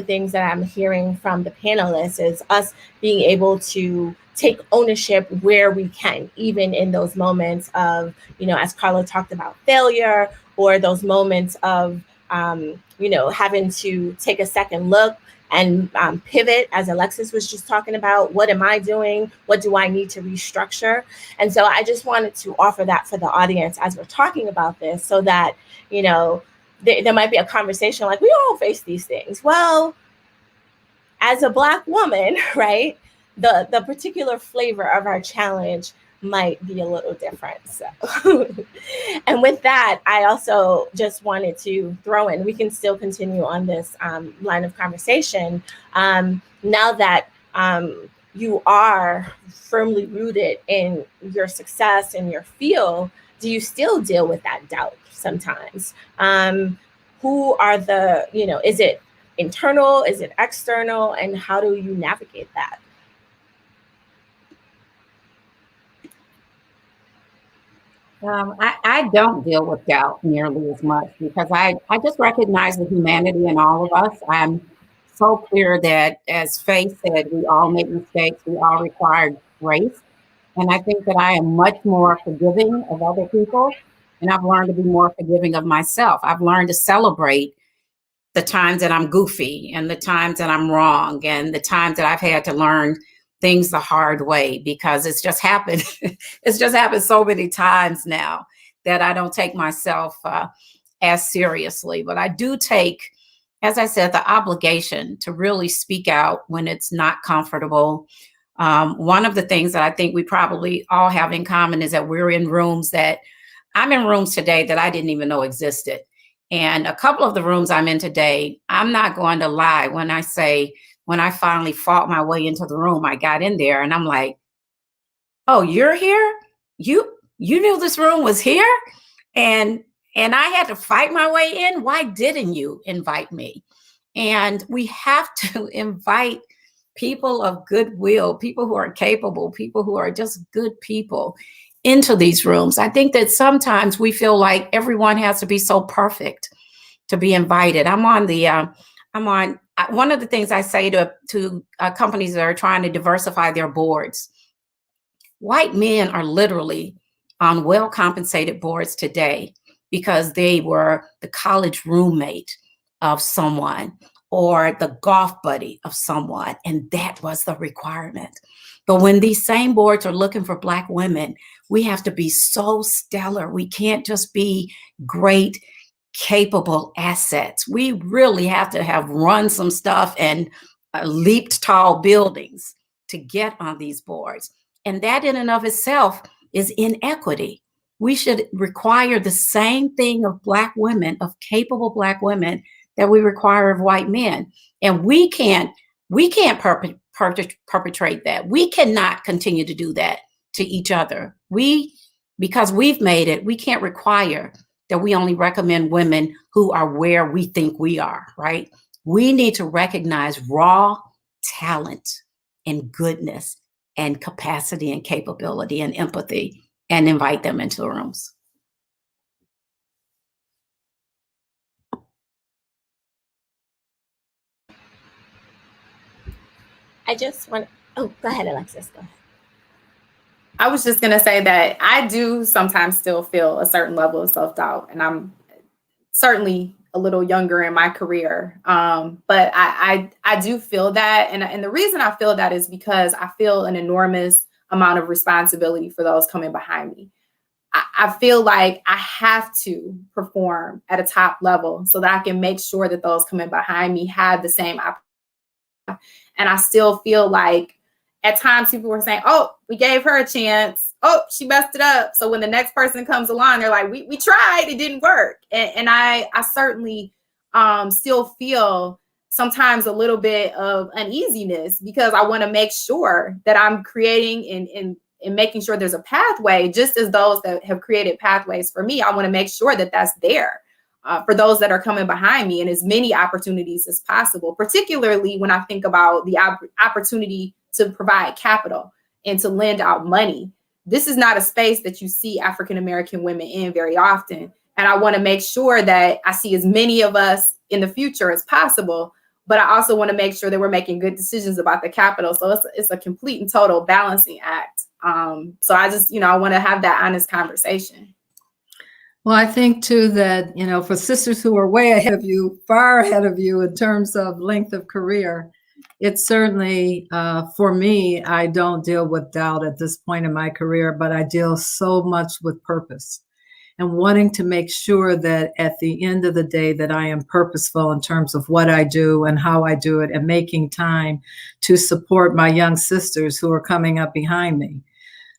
things that I'm hearing from the panelists is us being able to take ownership where we can, even in those moments of, as Carla talked about, failure, or those moments of, having to take a second look and pivot, as Alexis was just talking about. What am I doing? What do I need to restructure? And so I just wanted to offer that for the audience as we're talking about this, so that, there might be a conversation like, we all face these things. Well, as a Black woman, right, the particular flavor of our challenge might be a little different. So, and with that, I also just wanted to throw in, we can still continue on this line of conversation. Now that you are firmly rooted in your success and your field, do you still deal with that doubt sometimes? Who are the, is it internal? Is it external? And how do you navigate that? I don't deal with doubt nearly as much, because I just recognize the humanity in all of us. I'm so clear that, as Faith said, we all make mistakes, we all require grace. And I think that I am much more forgiving of other people, and I've learned to be more forgiving of myself. I've learned to celebrate the times that I'm goofy, and the times that I'm wrong, and the times that I've had to learn things the hard way, because it's just happened. It's just happened so many times now that I don't take myself as seriously. But I do take, as I said, the obligation to really speak out when it's not comfortable. One of the things that I think we probably all have in common is that we're in rooms that I'm in rooms today that I didn't even know existed. And a couple of the rooms I'm in today, I'm not going to lie when I say, when I finally fought my way into the room, I got in there and I'm like, oh, you're here? You knew this room was here? And I had to fight my way in? Why didn't you invite me? And we have to invite people of goodwill, people who are capable, people who are just good people into these rooms. I think that sometimes we feel like everyone has to be so perfect to be invited. One of the things I say to companies that are trying to diversify their boards, white men are literally on well-compensated boards today because they were the college roommate of someone or the golf buddy of someone, and that was the requirement. But when these same boards are looking for Black women, we have to be so stellar. We can't just be great, capable assets. We really have to have run some stuff and leaped tall buildings to get on these boards. And that in and of itself is inequity. We should require the same thing of Black women, of capable Black women, that we require of white men. And we can't perpetrate that. We cannot continue to do that to each other. Because we've made it, we can't require that we only recommend women who are where we think we are, right? We need to recognize raw talent and goodness and capacity and capability and empathy and invite them into the rooms. I just want, oh, go ahead, Alexis, go ahead. I was just going to say that I do sometimes still feel a certain level of self-doubt, and I'm certainly a little younger in my career. But I do feel that. And the reason I feel that is because I feel an enormous amount of responsibility for those coming behind me. I feel like I have to perform at a top level so that I can make sure that those coming behind me have the same opportunity. And I still feel like at times people were saying, oh, we gave her a chance. oh, she messed it up. So when the next person comes along, they're like, we tried, it didn't work. And I certainly still feel sometimes a little bit of uneasiness, because I want to make sure that I'm creating and making sure there's a pathway, just as those that have created pathways for me. I want to make sure that that's there for those that are coming behind me, and as many opportunities as possible, particularly when I think about the opportunity to provide capital and to lend out money. This is not a space that you see African-American women in very often. And I want to make sure that I see as many of us in the future as possible, but I also want to make sure that we're making good decisions about the capital. So it's a complete and total balancing act. So I just, I want to have that honest conversation. Well, I think too that, for sisters who are way ahead of you, far ahead of you in terms of length of career, it's certainly, for me, I don't deal with doubt at this point in my career, but I deal so much with purpose and wanting to make sure that at the end of the day that I am purposeful in terms of what I do and how I do it, and making time to support my young sisters who are coming up behind me.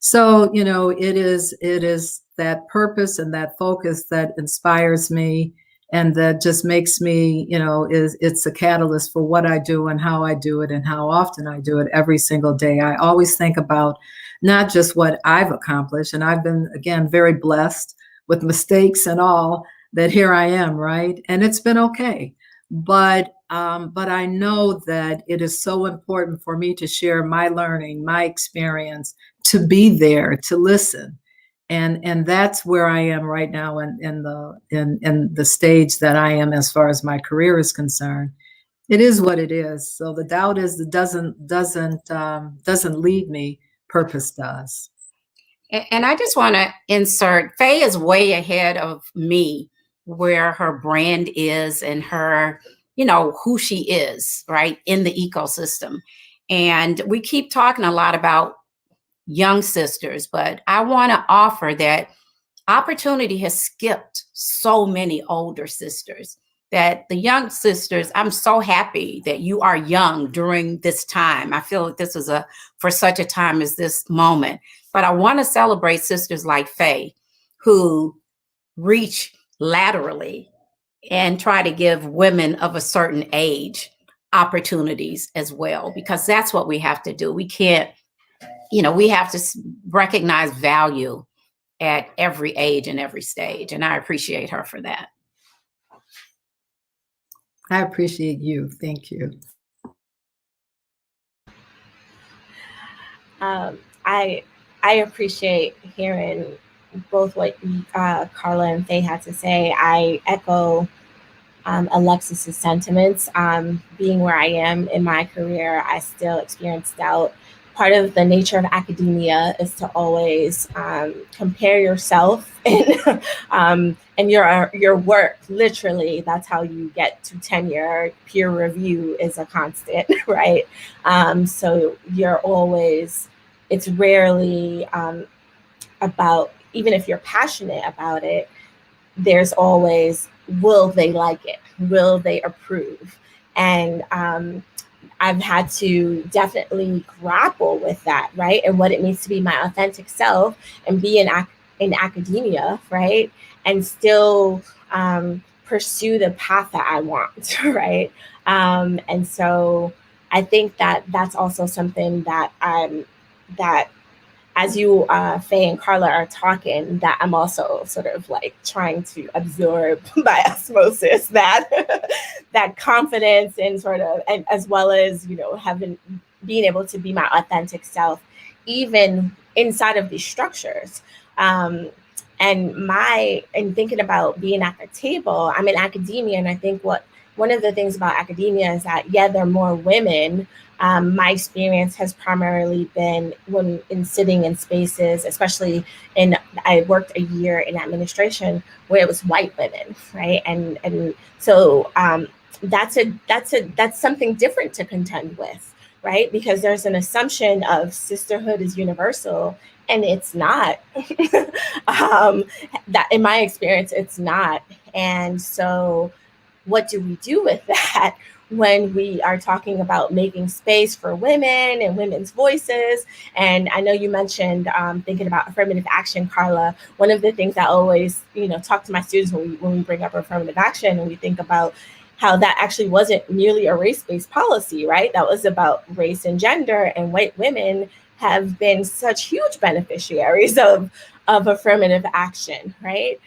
So, it is that purpose and that focus that inspires me, and that just makes me, it's a catalyst for what I do and how I do it and how often I do it every single day. I always think about not just what I've accomplished, and I've been, again, very blessed with mistakes and all, that here I am, right? And it's been okay. But I know that it is so important for me to share my learning, my experience, to be there, to listen. And that's where I am right now in the stage that I am as far as my career is concerned. It is what it is. So the doubt is it doesn't lead me. Purpose does. And I just want to insert, Faye is way ahead of me where her brand is and her, who she is, right, in the ecosystem. And we keep talking a lot about young sisters, but I want to offer that opportunity has skipped so many older sisters, that the young sisters, I'm so happy that you are young during this time. I feel like this is for such a time as this moment. But I want to celebrate sisters like Faye, who reach laterally and try to give women of a certain age opportunities as well, because that's what we have to do. We can't, we have to recognize value at every age and every stage. And I appreciate her for that. I appreciate you. Thank you. I appreciate hearing both what Carla and Faye had to say. I echo Alexis's sentiments. Being where I am in my career, I still experience doubt. Part of the nature of academia is to always compare yourself and your work. Literally, that's how you get to tenure. Peer review is a constant, right? So you're always, it's rarely about, even if you're passionate about it, there's always, will they like it? Will they approve? And I've had to definitely grapple with that, right? And what it means to be my authentic self and be in academia, right? And still pursue the path that I want, right? And so I think that that's also something that that as you, Faye and Carla, are talking, that I'm also sort of like trying to absorb by osmosis that that confidence and sort of, and as well as, being able to be my authentic self, even inside of these structures. And thinking about being at the table, I'm in academia, and I think one of the things about academia is that, yeah, there are more women. My experience has primarily been when sitting in spaces, especially I worked a year in administration where it was white women, right? And so that's something different to contend with, right? Because there's an assumption of sisterhood is universal, and it's not. That in my experience, it's not. And so what do we do with that? when we are talking about making space for women and women's voices. And I know you mentioned thinking about affirmative action, Carla. One of the things I always, talk to my students when we bring up affirmative action, and we think about how that actually wasn't merely a race-based policy, right? That was about race and gender, and white women have been such huge beneficiaries of affirmative action, right?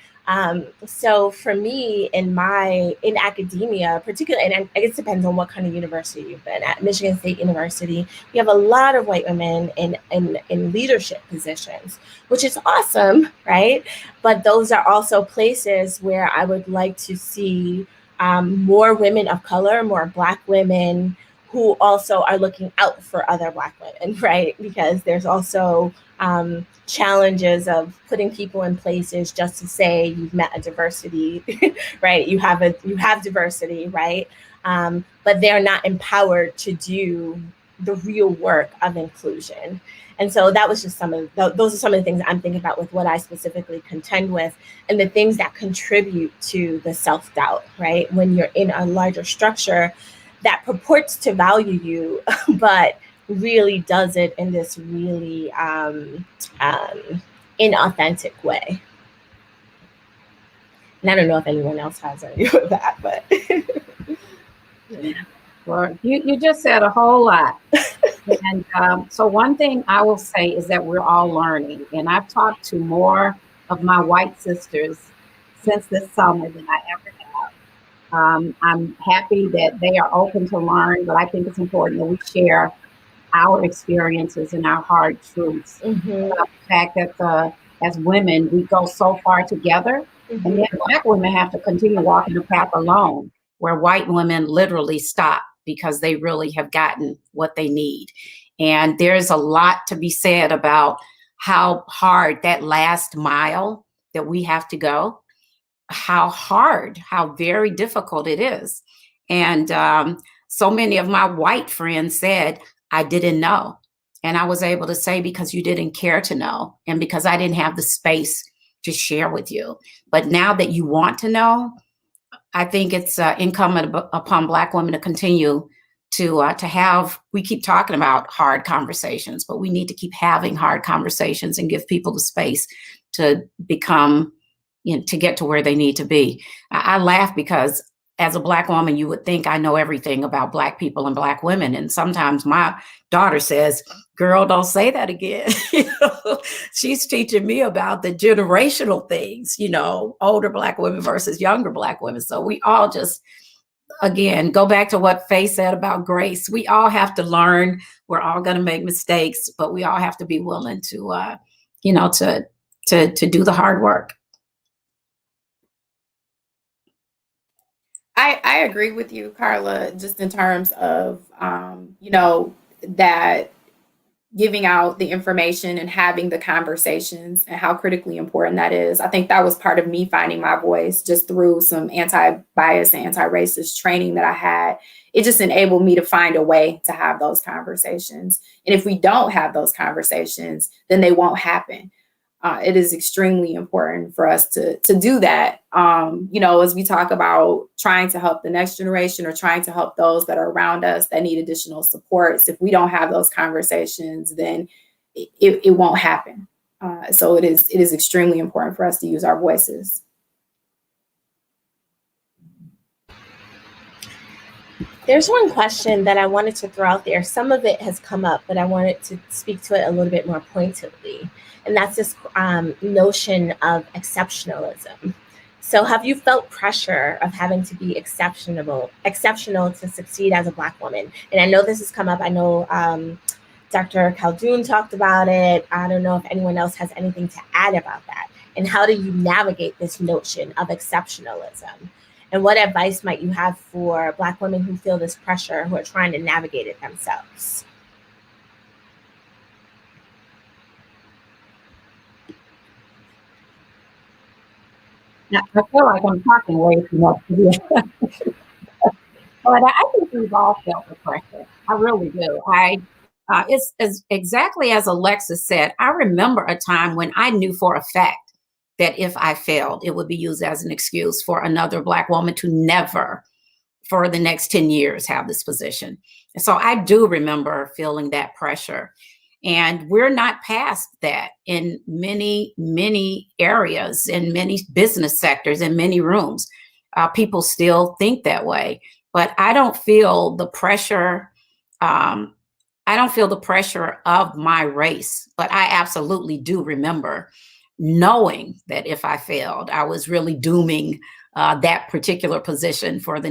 So for me, in academia, particularly, and I guess it depends on what kind of university you've been at. Michigan State University, we have a lot of white women in leadership positions, which is awesome, right? But those are also places where I would like to see more women of color, more Black women who also are looking out for other Black women, right? Because there's also challenges of putting people in places just to say you've met a diversity, right? You have diversity, right? But they're not empowered to do the real work of inclusion. And so that was just those are some of the things I'm thinking about with what I specifically contend with, and the things that contribute to the self-doubt, right? When you're in a larger structure that purports to value you, but really does it in this really inauthentic way. And I don't know if anyone else has any of that, but Well, you just said a whole lot. And so one thing I will say is that we're all learning. And I've talked to more of my white sisters since this summer than I ever have. I'm happy that they are open to learn, but I think it's important that we share our experiences and our hard truths. The fact that as women, we go so far together, and yet Black women have to continue walking the path alone, where white women literally stop because they really have gotten what they need. And there's a lot to be said about how hard that last mile that we have to go, how very difficult it is. And so many of my white friends said, I didn't know. And I was able to say, because you didn't care to know, and because I didn't have the space to share with you. But now that you want to know, I think it's incumbent upon Black women to continue to have, we keep talking about hard conversations, but we need to keep having hard conversations and give people the space to become, to get to where they need to be. I laugh because as a Black woman, you would think I know everything about Black people and Black women. And sometimes my daughter says, girl, don't say that again. She's teaching me about the generational things, older Black women versus younger Black women. So we all just, again, go back to what Faye said about grace. We all have to learn. We're all going to make mistakes, but we all have to be willing to, to do the hard work. I agree with you, Carla, just in terms of, that giving out the information and having the conversations and how critically important that is. I think that was part of me finding my voice just through some anti-bias and anti-racist training that I had. It just enabled me to find a way to have those conversations. And if we don't have those conversations, then they won't happen. It is extremely important for us to do that. As we talk about trying to help the next generation or trying to help those that are around us that need additional supports, if we don't have those conversations, then it won't happen. So it is extremely important for us to use our voices. There's one question that I wanted to throw out there. Some of it has come up, but I wanted to speak to it a little bit more pointedly. And that's this notion of exceptionalism. So have you felt pressure of having to be exceptional to succeed as a Black woman? And I know this has come up. I know Dr. Khaldun talked about it. I don't know if anyone else has anything to add about that. And how do you navigate this notion of exceptionalism? And what advice might you have for Black women who feel this pressure, who are trying to navigate it themselves? Now, I feel like I'm talking way too much. But I think we've all felt the pressure. I really do. It's exactly as Alexis said. I remember a time when I knew for a fact that if I failed, it would be used as an excuse for another Black woman to never for the next 10 years have this position. And so I do remember feeling that pressure. And we're not past that in many, many areas, in many business sectors, in many rooms. People still think that way. But I don't feel the pressure. I don't feel the pressure of my race, but I absolutely do remember knowing that if I failed, I was really dooming that particular position for at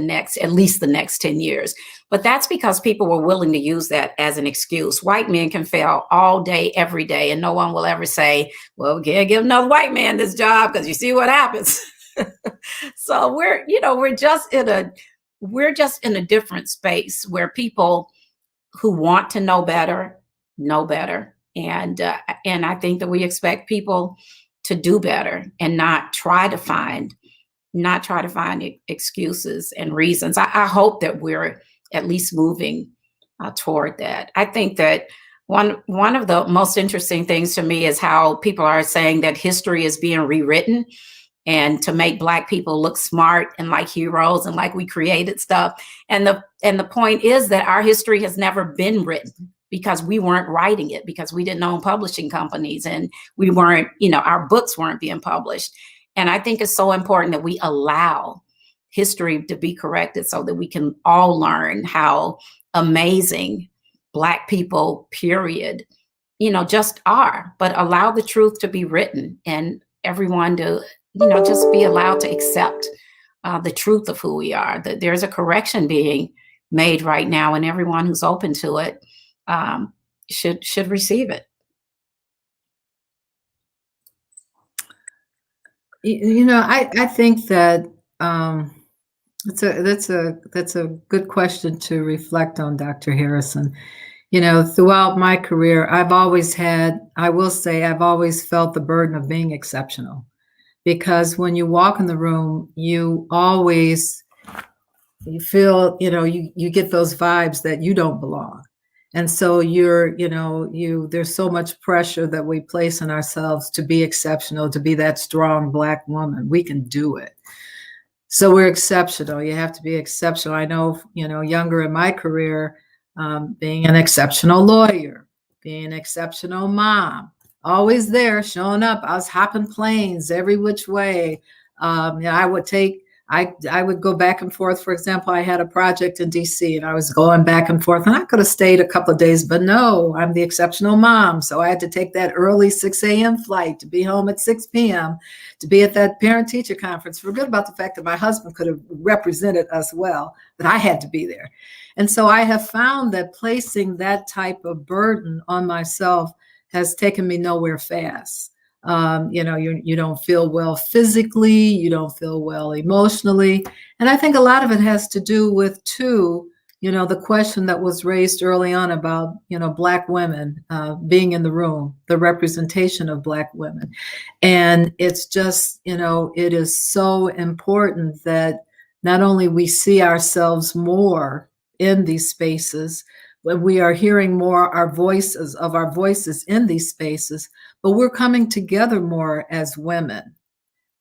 least the next 10 years. But that's because people were willing to use that as an excuse. White men can fail all day, every day, and no one will ever say, well, we can't give another white man this job because you see what happens. So we're just in a different space where people who want to know better. And I think that we expect people to do better and not try to find excuses and reasons. I hope that we're at least moving toward that. I think that one of the most interesting things to me is how people are saying that history is being rewritten, and to make Black people look smart and like heroes and like we created stuff. And the point is that our history has never been written, because we weren't writing it, because we didn't own publishing companies, and we weren't, our books weren't being published. And I think it's so important that we allow history to be corrected so that we can all learn how amazing Black people, period, just are. But allow the truth to be written, and everyone to, just be allowed to accept the truth of who we are. That there's a correction being made right now, and everyone who's open to it should receive it. I think that that's a good question to reflect on, Dr. Harrison. Throughout my career, I will say I've always felt the burden of being exceptional, because when you walk in the room, you feel, you get those vibes that you don't belong. And so there's so much pressure that we place on ourselves to be exceptional, to be that strong Black woman. We can do it. So we're exceptional. You have to be exceptional. I know, younger in my career, being an exceptional lawyer, being an exceptional mom, always there, showing up. I was hopping planes every which way. I would go back and forth. For example, I had a project in DC and I was going back and forth, and I could have stayed a couple of days, but no, I'm the exceptional mom. So I had to take that early 6 a.m. flight to be home at 6 p.m. to be at that parent-teacher conference. Forget about the fact that my husband could have represented us well, but I had to be there. And so I have found that placing that type of burden on myself has taken me nowhere fast. You don't feel well physically, you don't feel well emotionally. And I think a lot of it has to do with, too, the question that was raised early on about, Black women being in the room, the representation of Black women. And it's just, it is so important that not only we see ourselves more in these spaces, when we are hearing more our voices in these spaces, but we're coming together more as women,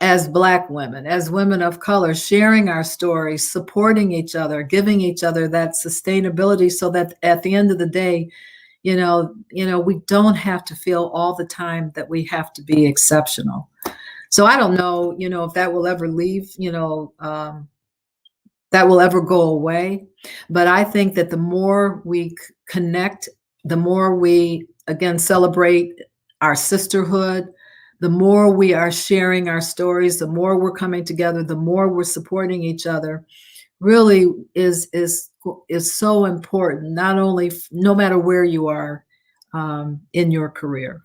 as Black women, as women of color, sharing our stories, supporting each other, giving each other that sustainability, so that at the end of the day, we don't have to feel all the time that we have to be exceptional. So I don't know, if that will ever leave, that will ever go away. But I think that the more we connect, the more we, again, celebrate our sisterhood, the more we are sharing our stories, the more we're coming together, the more we're supporting each other, really is so important, no matter where you are in your career.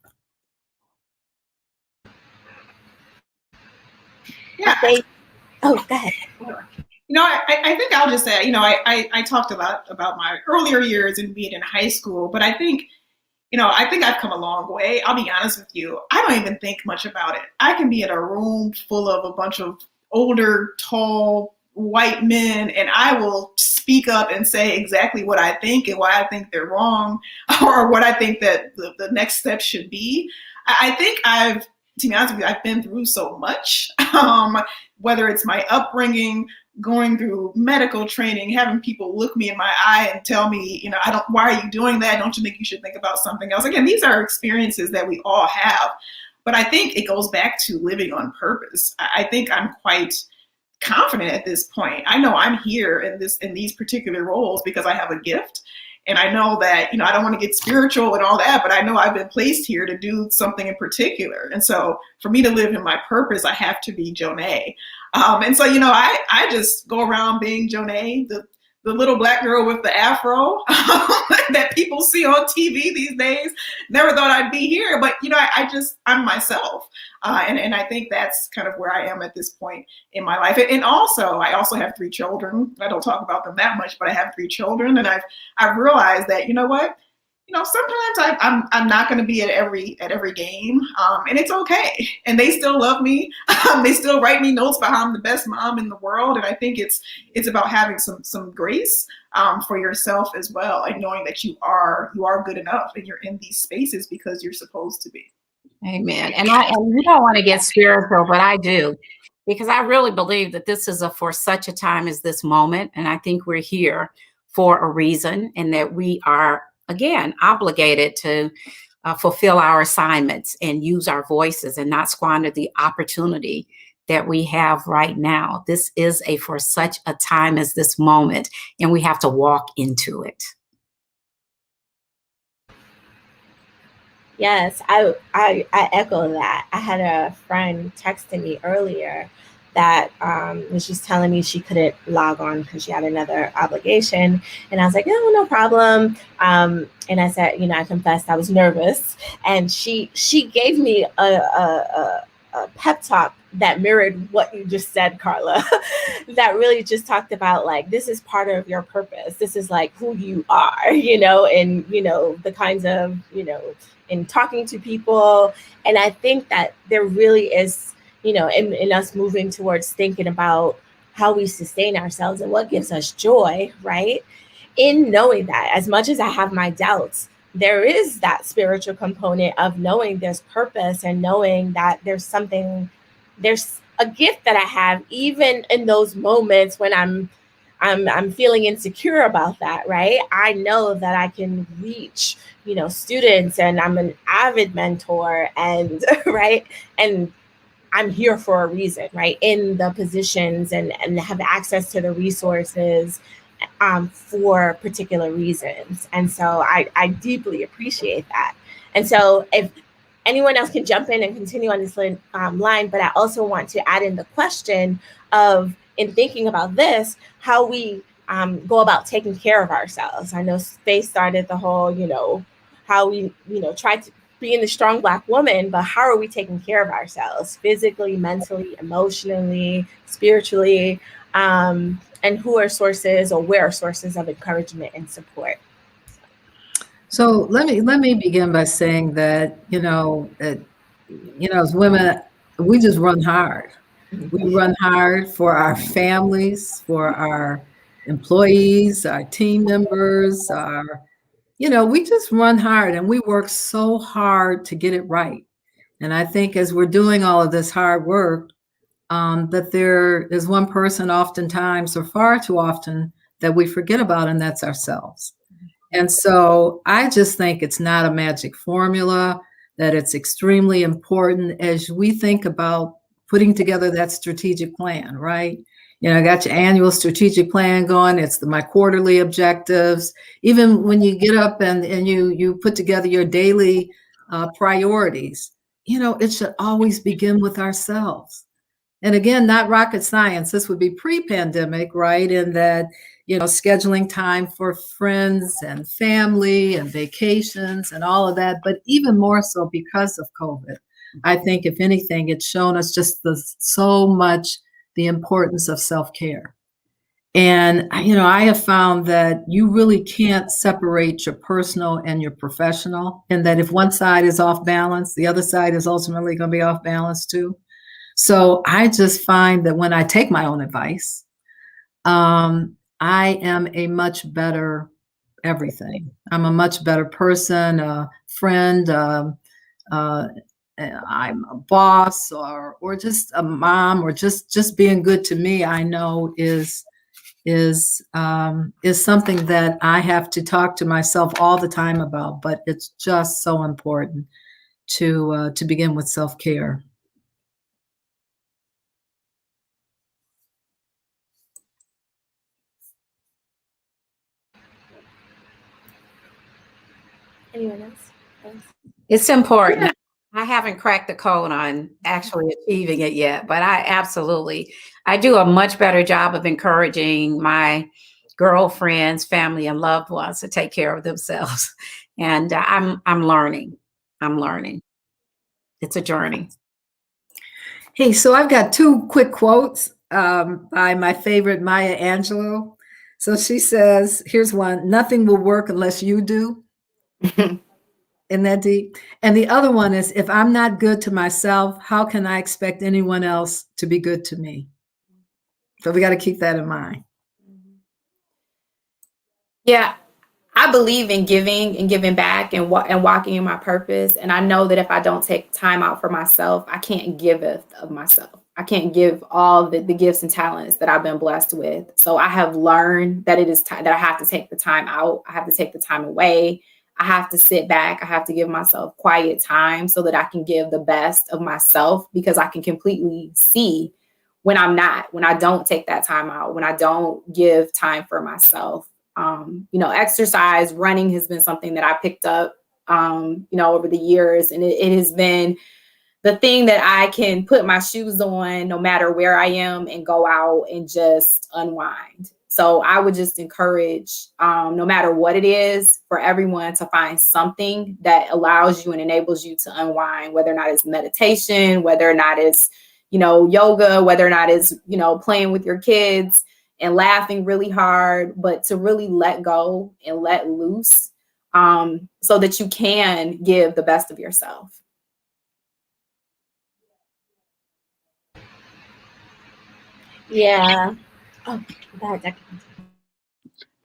Yeah. Oh, go ahead. I think I'll just say, I talked about my earlier years and being in high school, but I think I've come a long way. I'll be honest with you. I don't even think much about it. I can be in a room full of a bunch of older, tall, white men, and I will speak up and say exactly what I think and why I think they're wrong, or what I think that the next step should be. I think to be honest with you, I've been through so much, whether it's my upbringing, going through medical training, having people look me in my eye and tell me, why are you doing that? Don't you think you should think about something else? Again, these are experiences that we all have, but I think it goes back to living on purpose. I think I'm quite confident at this point. I know I'm here in these particular roles because I have a gift. And I know that, I don't want to get spiritual and all that, but I know I've been placed here to do something in particular. And so for me to live in my purpose, I have to be Jonee. And so, I just go around being Jonee, the little Black girl with the afro that people see on TV these days. Never thought I'd be here, but, I'm myself. And I think that's kind of where I am at this point in my life. And also, I also have 3 children. I don't talk about them that much, but I have 3 children. And I've realized that, sometimes I'm not going to be at every game, and it's okay. And they still love me. They still write me notes about how I'm the best mom in the world. And I think it's about having some grace for yourself as well, and knowing that you are good enough, and you're in these spaces because you're supposed to be. Amen. And you don't want to get spiritual, but I do, because I really believe that this is for such a time as this moment. And I think we're here for a reason, and that we are, again, obligated to fulfill our assignments and use our voices and not squander the opportunity that we have right now. This is for such a time as this moment, and we have to walk into it. Yes, I echo that. I had a friend texting me earlier that was just telling me she couldn't log on because she had another obligation. And I was like, no problem. And I said, I confessed I was nervous. And she gave me a pep talk that mirrored what you just said, Carla, that really just talked about, like, this is part of your purpose. This is like who you are, and, the kinds of, in talking to people. And I think that there really is, in us moving towards thinking about how we sustain ourselves and what gives us joy, right? In knowing that, as much as I have my doubts, there is that spiritual component of knowing there's purpose and knowing that there's a gift that I have, even in those moments when I'm feeling insecure about that, right? I know that I can reach, students, and I'm an avid mentor, and right, and I'm here for a reason, right? In the positions and have access to the resources for particular reasons. And so I deeply appreciate that. And so if anyone else can jump in and continue on this line, but I also want to add in the question of, in thinking about this, how we go about taking care of ourselves. I know Faye started the whole, how we, try to being the strong Black woman, but how are we taking care of ourselves physically, mentally, emotionally, spiritually, and who are sources, or where are sources of encouragement and support? So let me begin by saying that, as women, we just run hard. We run hard for our families, for our employees, our team members, we just run hard, and we work so hard to get it right. And I think as we're doing all of this hard work, that there is one person oftentimes, or far too often, that we forget about, and that's ourselves. And so I just think it's not a magic formula, that it's extremely important as we think about putting together that strategic plan, right? I got your annual strategic plan going. It's my quarterly objectives. Even when you get up and you put together your daily priorities, it should always begin with ourselves. And again, not rocket science. This would be pre-pandemic, right? In that, scheduling time for friends and family and vacations and all of that. But even more so because of COVID, I think, if anything, it's shown us just so much the importance of self-care. And, I have found that you really can't separate your personal and your professional, and that if one side is off balance, the other side is ultimately going to be off balance too. So I just find that when I take my own advice, I am a much better everything. I'm a much better person, a friend, I'm a boss or just a mom or just being good to me, I know is something that I have to talk to myself all the time about. But it's just so important to begin with self-care. Anyone else? It's important. I haven't cracked the code on actually achieving it yet, but I do a much better job of encouraging my girlfriends, family, and loved ones to take care of themselves. And I'm learning. I'm learning. It's a journey. Hey, so I've got two quick quotes by my favorite Maya Angelou. So she says, here's one: "Nothing will work unless you do." Isn't that deep? And the other one is, "If I'm not good to myself, how can I expect anyone else to be good to me?" So we got to keep that in mind. Yeah, I believe in giving and giving back and walking in my purpose. And I know that if I don't take time out for myself, I can't give of myself. I can't give all the gifts and talents that I've been blessed with. So I have learned that it is time that I have to take the time out. I have to take the time away. I have to sit back. I have to give myself quiet time so that I can give the best of myself, because I can completely see when when I don't take that time out, when I don't give time for myself. Exercise, running has been something that I picked up, over the years. And it has been the thing that I can put my shoes on no matter where I am and go out and just unwind. So I would just encourage, no matter what it is, for everyone to find something that allows you and enables you to unwind, whether or not it's meditation, whether or not it's, yoga, whether or not it's, playing with your kids and laughing really hard, but to really let go and let loose, so that you can give the best of yourself. Yeah. Oh, bad.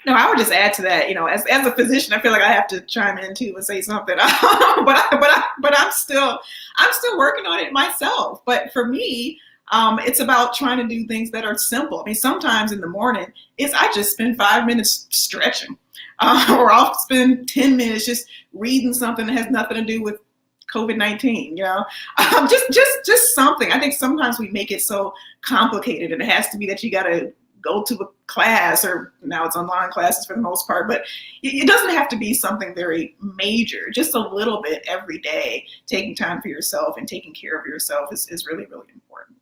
No, I would just add to that. As a physician, I feel like I have to chime in too and say something. but I'm still working on it myself. But for me, it's about trying to do things that are simple. I mean, sometimes in the morning, I just spend 5 minutes stretching, or I'll spend 10 minutes just reading something that has nothing to do with COVID-19. Just something. I think sometimes we make it so complicated, and it has to be that you got to go to a class, or now it's online classes for the most part, but it doesn't have to be something very major. Just a little bit every day, taking time for yourself and taking care of yourself is really, really important.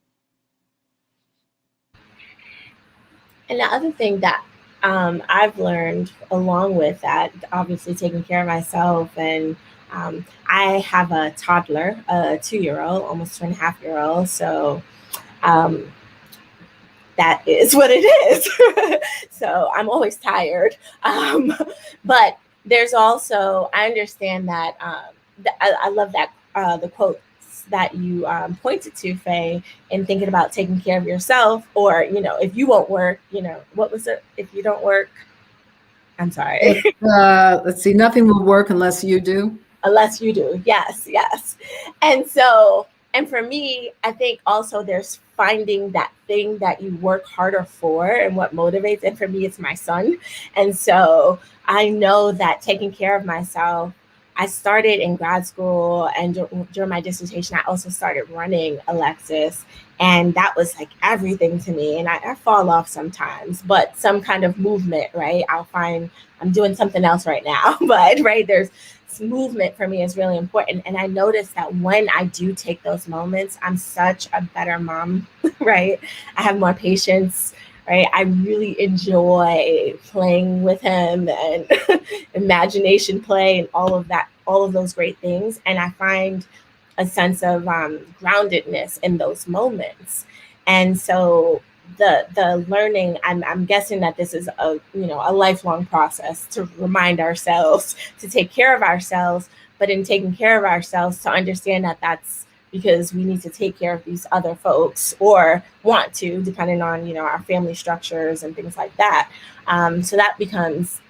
And the other thing that I've learned along with that, obviously taking care of myself, and I have a toddler, a 2-year-old, almost 2.5-year-old. So that is what it is. So I'm always tired. But there's also, I understand that, I love that, the quotes that you pointed to, Faye, in thinking about taking care of yourself, or, if you won't work, what was it? If you don't work, I'm sorry. Let's see, nothing will work unless you do. Unless you do. Yes, yes. And so, and for me, I think also there's finding that thing that you work harder for and what motivates. And for me, it's my son. And so I know that taking care of myself, I started in grad school, and during my dissertation, I also started running, Alexis. And that was like everything to me. And I fall off sometimes, but some kind of movement, right? I'll find I'm doing something else right now, but right, there's movement for me is really important. And I noticed that when I do take those moments, I'm such a better mom, right? I have more patience, right? I really enjoy playing with him and imagination play and all of that, all of those great things. And I find a sense of groundedness in those moments. And so the learning, I'm guessing that this is a lifelong process to remind ourselves to take care of ourselves, but in taking care of ourselves, to understand that that's because we need to take care of these other folks, or want to, depending on our family structures and things like that. So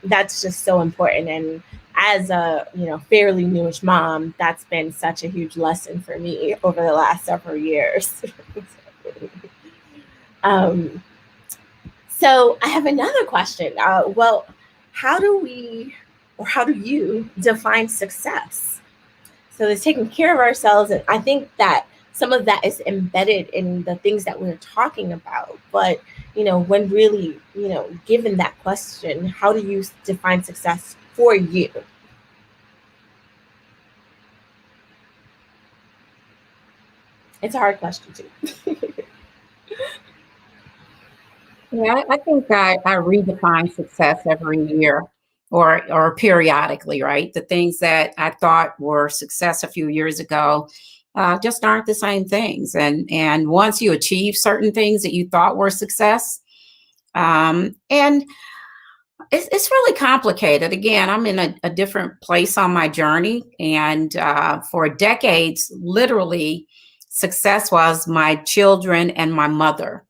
that's just so important. And as a, fairly newish mom, that's been such a huge lesson for me over the last several years. So I have another question. Well, how do you define success? So it's taking care of ourselves. And I think that some of that is embedded in the things that we're talking about. But, when really, given that question, how do you define success for you? It's a hard question too. Yeah, I think I redefine success every year or periodically, right? The things that I thought were success a few years ago just aren't the same things. And once you achieve certain things that you thought were success, and it's really complicated. Again, I'm in a different place on my journey. And for decades, literally, success was my children and my mother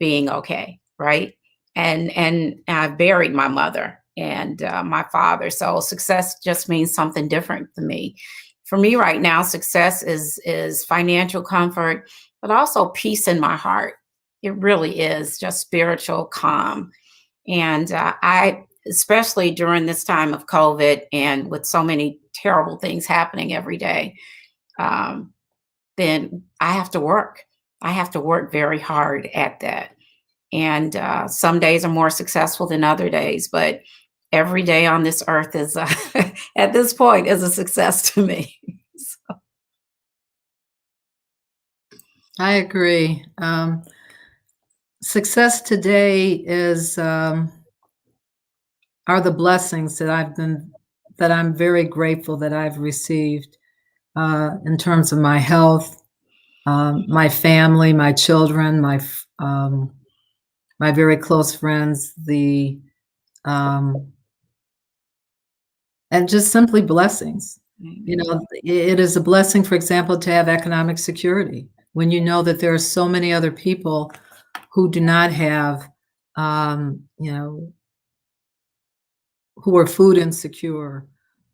being okay, right? And I buried my mother and my father. So success just means something different to me. For me right now, success is financial comfort, but also peace in my heart. It really is just spiritual calm. And I, especially during this time of COVID and with so many terrible things happening every day, then I have to work. I have to work very hard at that. And some days are more successful than other days, but every day on this earth is, at this point, is a success to me. So. I agree. Success today is are the blessings that I'm very grateful that I've received in terms of my health, my family, my children, my very close friends, and just simply blessings. It is a blessing, for example, to have economic security when you know that there are so many other people who do not have, who are food insecure,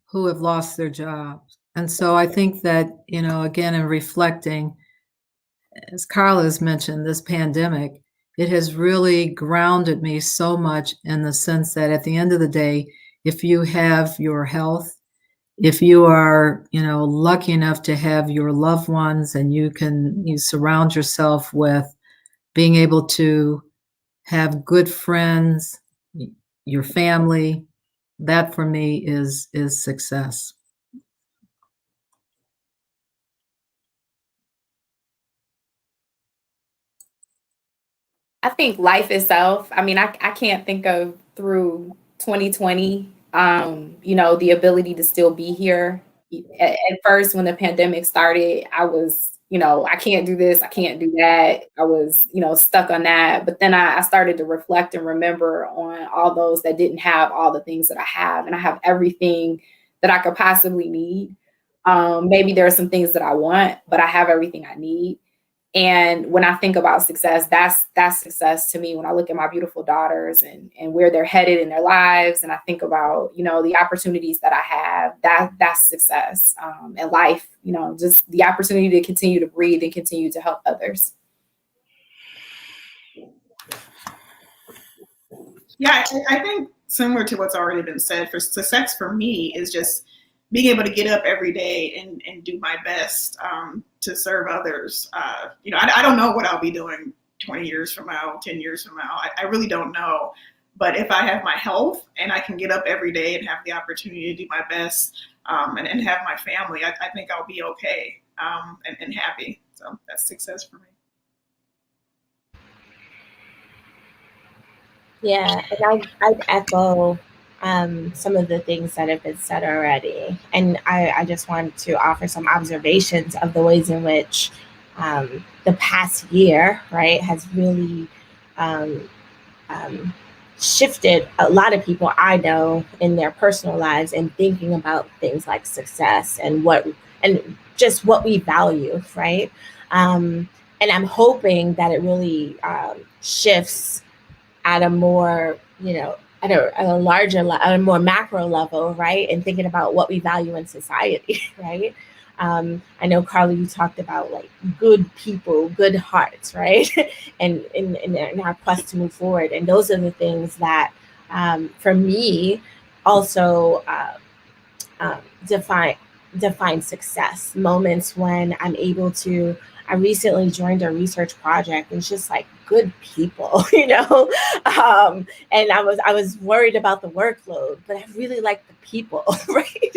who have lost their jobs. And so I think that, again, in reflecting, as Carla has mentioned, this pandemic, it has really grounded me so much in the sense that at the end of the day, if you have your health, if you are, lucky enough to have your loved ones and you surround yourself with being able to have good friends, your family, that for me is success. I think life itself, I mean, I can't think of through 2020, the ability to still be here. At first, when the pandemic started, I was, I can't do this, I can't do that. I was, stuck on that. But then I started to reflect and remember on all those that didn't have all the things that I have. And I have everything that I could possibly need. Maybe there are some things that I want, but I have everything I need. And when I think about success, that's success to me. When I look at my beautiful daughters and where they're headed in their lives, and I think about, the opportunities that I have, that's success in life, just the opportunity to continue to breathe and continue to help others. Yeah, I think similar to what's already been said, for success for me is just being able to get up every day and do my best to serve others. I don't know what I'll be doing 20 years from now, 10 years from now. I really don't know. But if I have my health and I can get up every day and have the opportunity to do my best and have my family, I think I'll be okay and happy. So that's success for me. Yeah, and I'd echo some of the things that have been said already. And I just wanted to offer some observations of the ways in which the past year, right, has really shifted a lot of people I know in their personal lives and thinking about things like success and just what we value, right? And I'm hoping that it really shifts at a more, at a larger, at a more macro level, right? And thinking about what we value in society, right? I know, Carly, you talked about like good people, good hearts, right? and in our quest to move forward. And those are the things that, for me, also um, define define success. Moments when I'm able to. I recently joined a research project, and it's just like good people, you know. And I was worried about the workload, but I really like the people, right?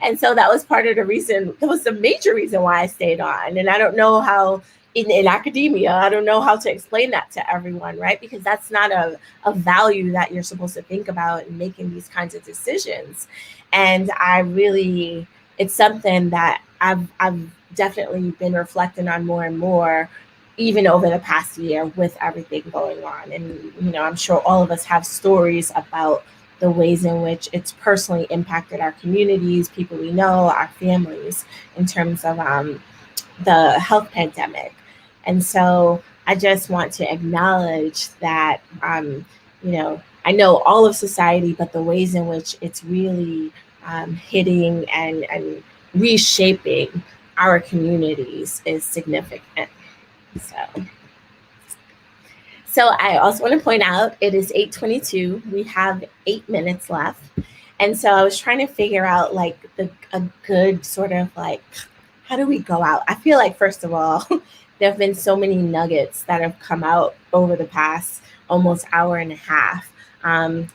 And so that was part of the reason. That was the major reason why I stayed on. And I don't know how. In academia, I don't know how to explain that to everyone, right? Because that's not a value that you're supposed to think about in making these kinds of decisions. And I really, it's something that I've definitely been reflecting on more and more, even over the past year with everything going on. And I'm sure all of us have stories about the ways in which it's personally impacted our communities, people we know, our families, in terms of the health pandemic. And so I just want to acknowledge that, I know all of society, but the ways in which it's really hitting and reshaping our communities is significant. So I also want to point out it is 8:22. We have 8 minutes left. And so I was trying to figure out like a good sort of like, how do we go out? I feel like, first of all, there have been so many nuggets that have come out over the past almost hour and a half.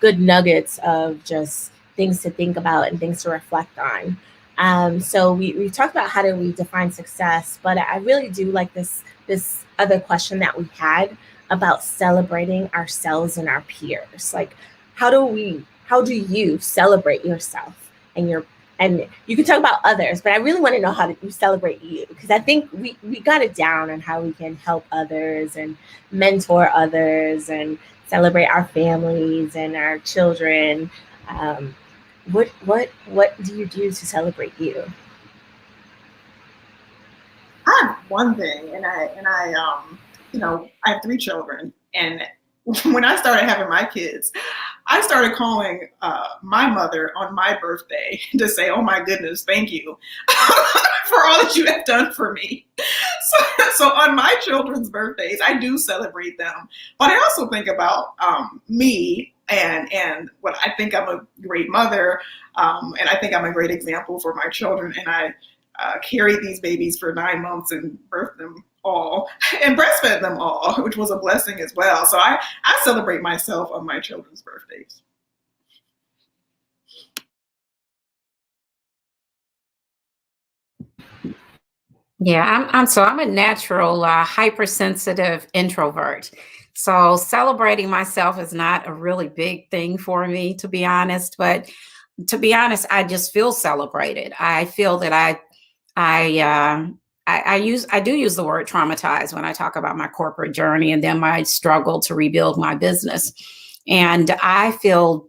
Good nuggets of just things to think about and things to reflect on. So we talked about how do we define success, but I really do like this other question that we had about celebrating ourselves and our peers. Like, how do you celebrate yourself and you can talk about others, but I really want to know how you celebrate you, because I think we got it down on how we can help others and mentor others and celebrate our families and our children. What do you do to celebrate you? I have one thing, and I have 3 children, and when I started having my kids, I started calling my mother on my birthday to say, "Oh my goodness, thank you for all that you have done for me." So on my children's birthdays, I do celebrate them, but I also think about me and what I think I'm a great mother, and I think I'm a great example for my children, and I carried these babies for 9 months and birthed them all and breastfed them all, which was a blessing as well. So I celebrate myself on my children's birthdays. Yeah, I'm a natural hypersensitive introvert. So celebrating myself is not a really big thing for me, to be honest. But to be honest, I just feel celebrated. I feel that I do use the word traumatized when I talk about my corporate journey and then my struggle to rebuild my business. And I feel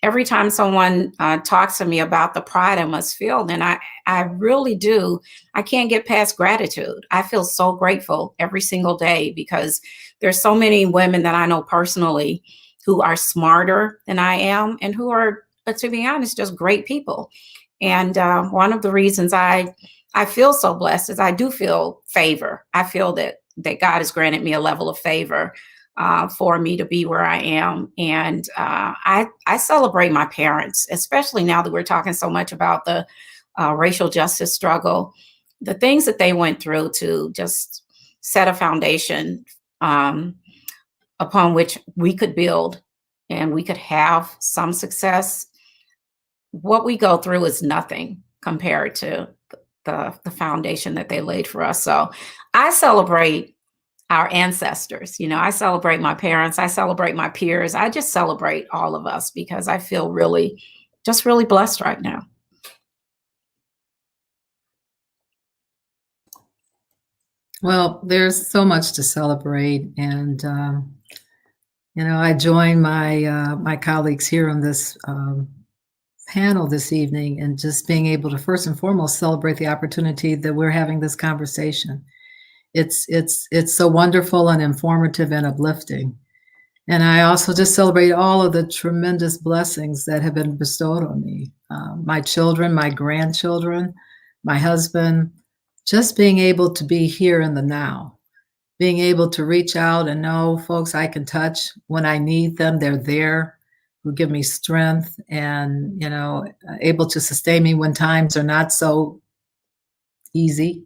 every time someone talks to me about the pride I must feel, then I really do. I can't get past gratitude. I feel so grateful every single day because there's so many women that I know personally who are smarter than I am and who are, to be honest, just great people. And one of the reasons I feel so blessed is I do feel favor. I feel that God has granted me a level of favor for me to be where I am. And I celebrate my parents, especially now that we're talking so much about the racial justice struggle, the things that they went through to just set a foundation upon which we could build and we could have some success. What we go through is nothing compared to the foundation that they laid for us. So I celebrate our ancestors. I celebrate my parents. I celebrate my peers. I just celebrate all of us because I feel really blessed right now. Well, there's so much to celebrate, and I join my colleagues here on this panel this evening, and just being able to first and foremost celebrate the opportunity that we're having this conversation. It's so wonderful and informative and uplifting. And I also just celebrate all of the tremendous blessings that have been bestowed on me. My children, my grandchildren, my husband, just being able to be here in the now, being able to reach out and know folks I can touch when I need them. They're there, who give me strength and, able to sustain me when times are not so easy.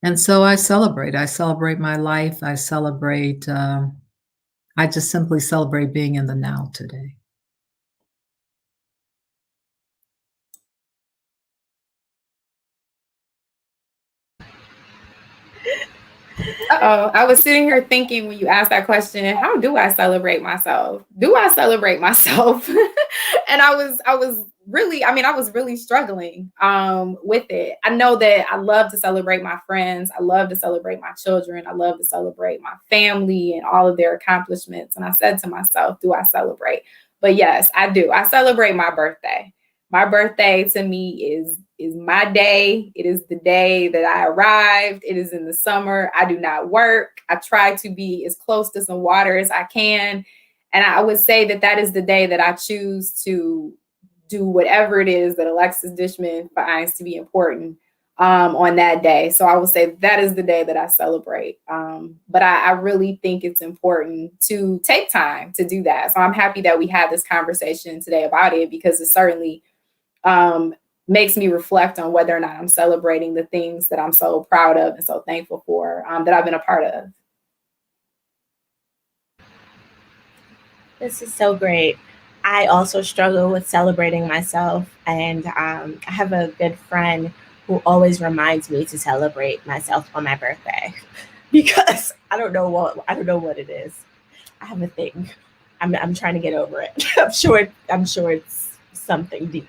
And so I celebrate. I celebrate my life. I just simply celebrate being in the now today. Uh-oh, I was sitting here thinking when you asked that question, how do I celebrate myself? Do I celebrate myself? And I was really, I was really struggling with it. I know that I love to celebrate my friends. I love to celebrate my children. I love to celebrate my family and all of their accomplishments. And I said to myself, do I celebrate? But yes, I do. I celebrate my birthday. My birthday to me is my day. It is the day that I arrived. It is in the summer. I do not work. I try to be as close to some water as I can. And I would say that that is the day that I choose to do whatever it is that Alexis Dishman finds to be important on that day. So I would say that is the day that I celebrate. But I really think it's important to take time to do that. So I'm happy that we had this conversation today about it, because it certainly makes me reflect on whether or not I'm celebrating the things that I'm so proud of and so thankful for, that I've been a part of. This is so great. I also struggle with celebrating myself, and I have a good friend who always reminds me to celebrate myself on my birthday because I don't know what it is. I have a thing. I'm trying to get over it. I'm sure it's something deep.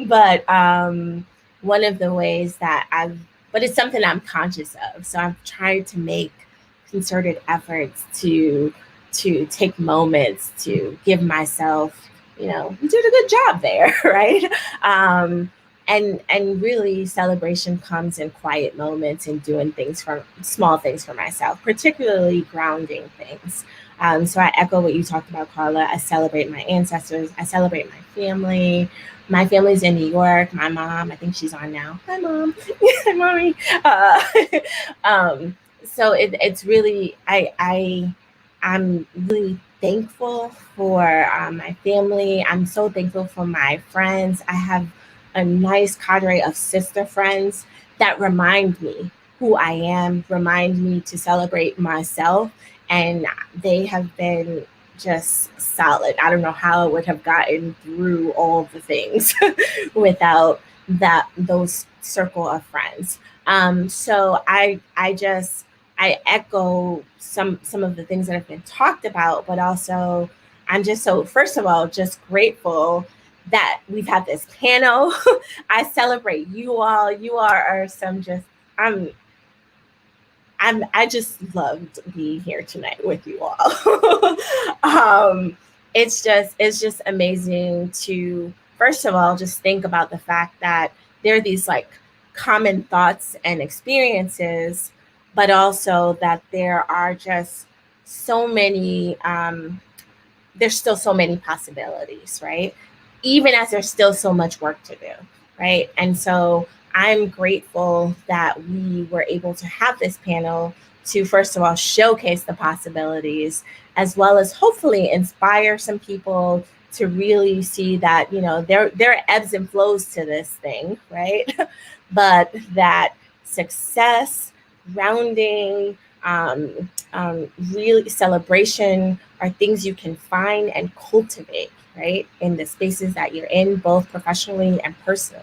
But one of the ways that but it's something I'm conscious of. So I've tried to make concerted efforts to take moments to give myself, you did a good job there, right? And really celebration comes in quiet moments and doing small things for myself, particularly grounding things. So I echo what you talked about, Carla. I celebrate my ancestors. I celebrate my family. My family's in New York. My mom, I think she's on now. Hi, Mom. Hi, Mommy. So it's really, I'm really thankful for my family. I'm so thankful for my friends. I have a nice cadre of sister friends that remind me who I am, remind me to celebrate myself. And they have been just solid. I don't know how I would have gotten through all the things without those circle of friends. So I echo some of the things that have been talked about, but also I'm just so, first of all, just grateful that we've had this panel. I celebrate you all. You are some just, I just loved being here tonight with you all. It's just amazing to, first of all, just think about the fact that there are these like common thoughts and experiences, but also that there are just so many, there's still so many possibilities, right? Even as there's still so much work to do, right? And so I'm grateful that we were able to have this panel to, first of all, showcase the possibilities, as well as hopefully inspire some people to really see that, there are ebbs and flows to this thing, right? But that success, grounding, really celebration are things you can find and cultivate, right? In the spaces that you're in, both professionally and personally.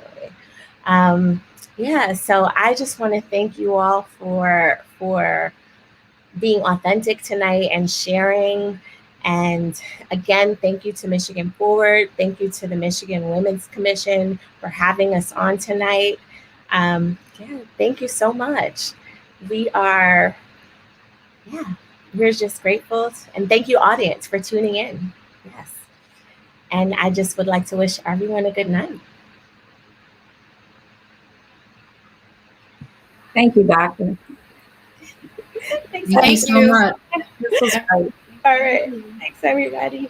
So I just want to thank you all for being authentic tonight and sharing. And again, thank you to Michigan Forward. Thank you to the Michigan Women's Commission for having us on tonight. Thank you so much. We're just grateful. And thank you, audience, for tuning in. Yes. And I just would like to wish everyone a good night. Thank you, Doctor. Thanks, Thank you so much. This was great. All right. Thanks, everybody.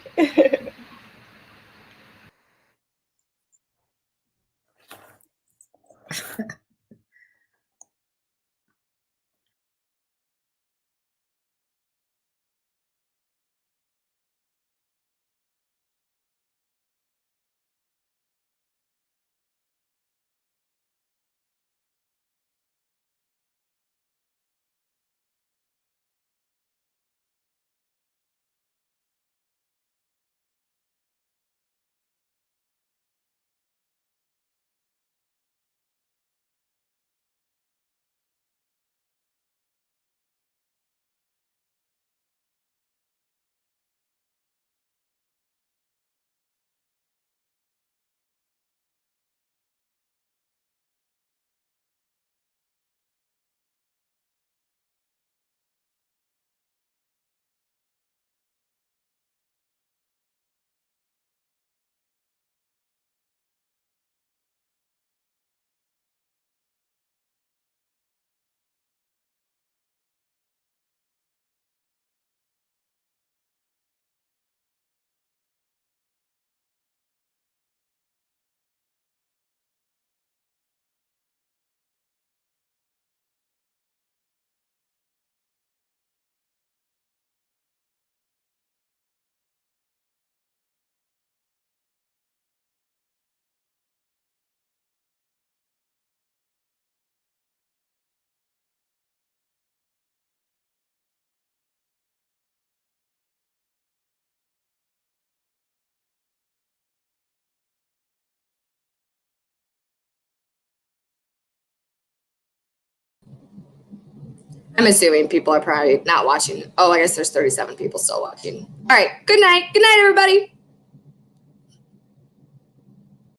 I'm assuming people are probably not watching. Oh, I guess there's 37 people still watching. All right. Good night. Good night, everybody.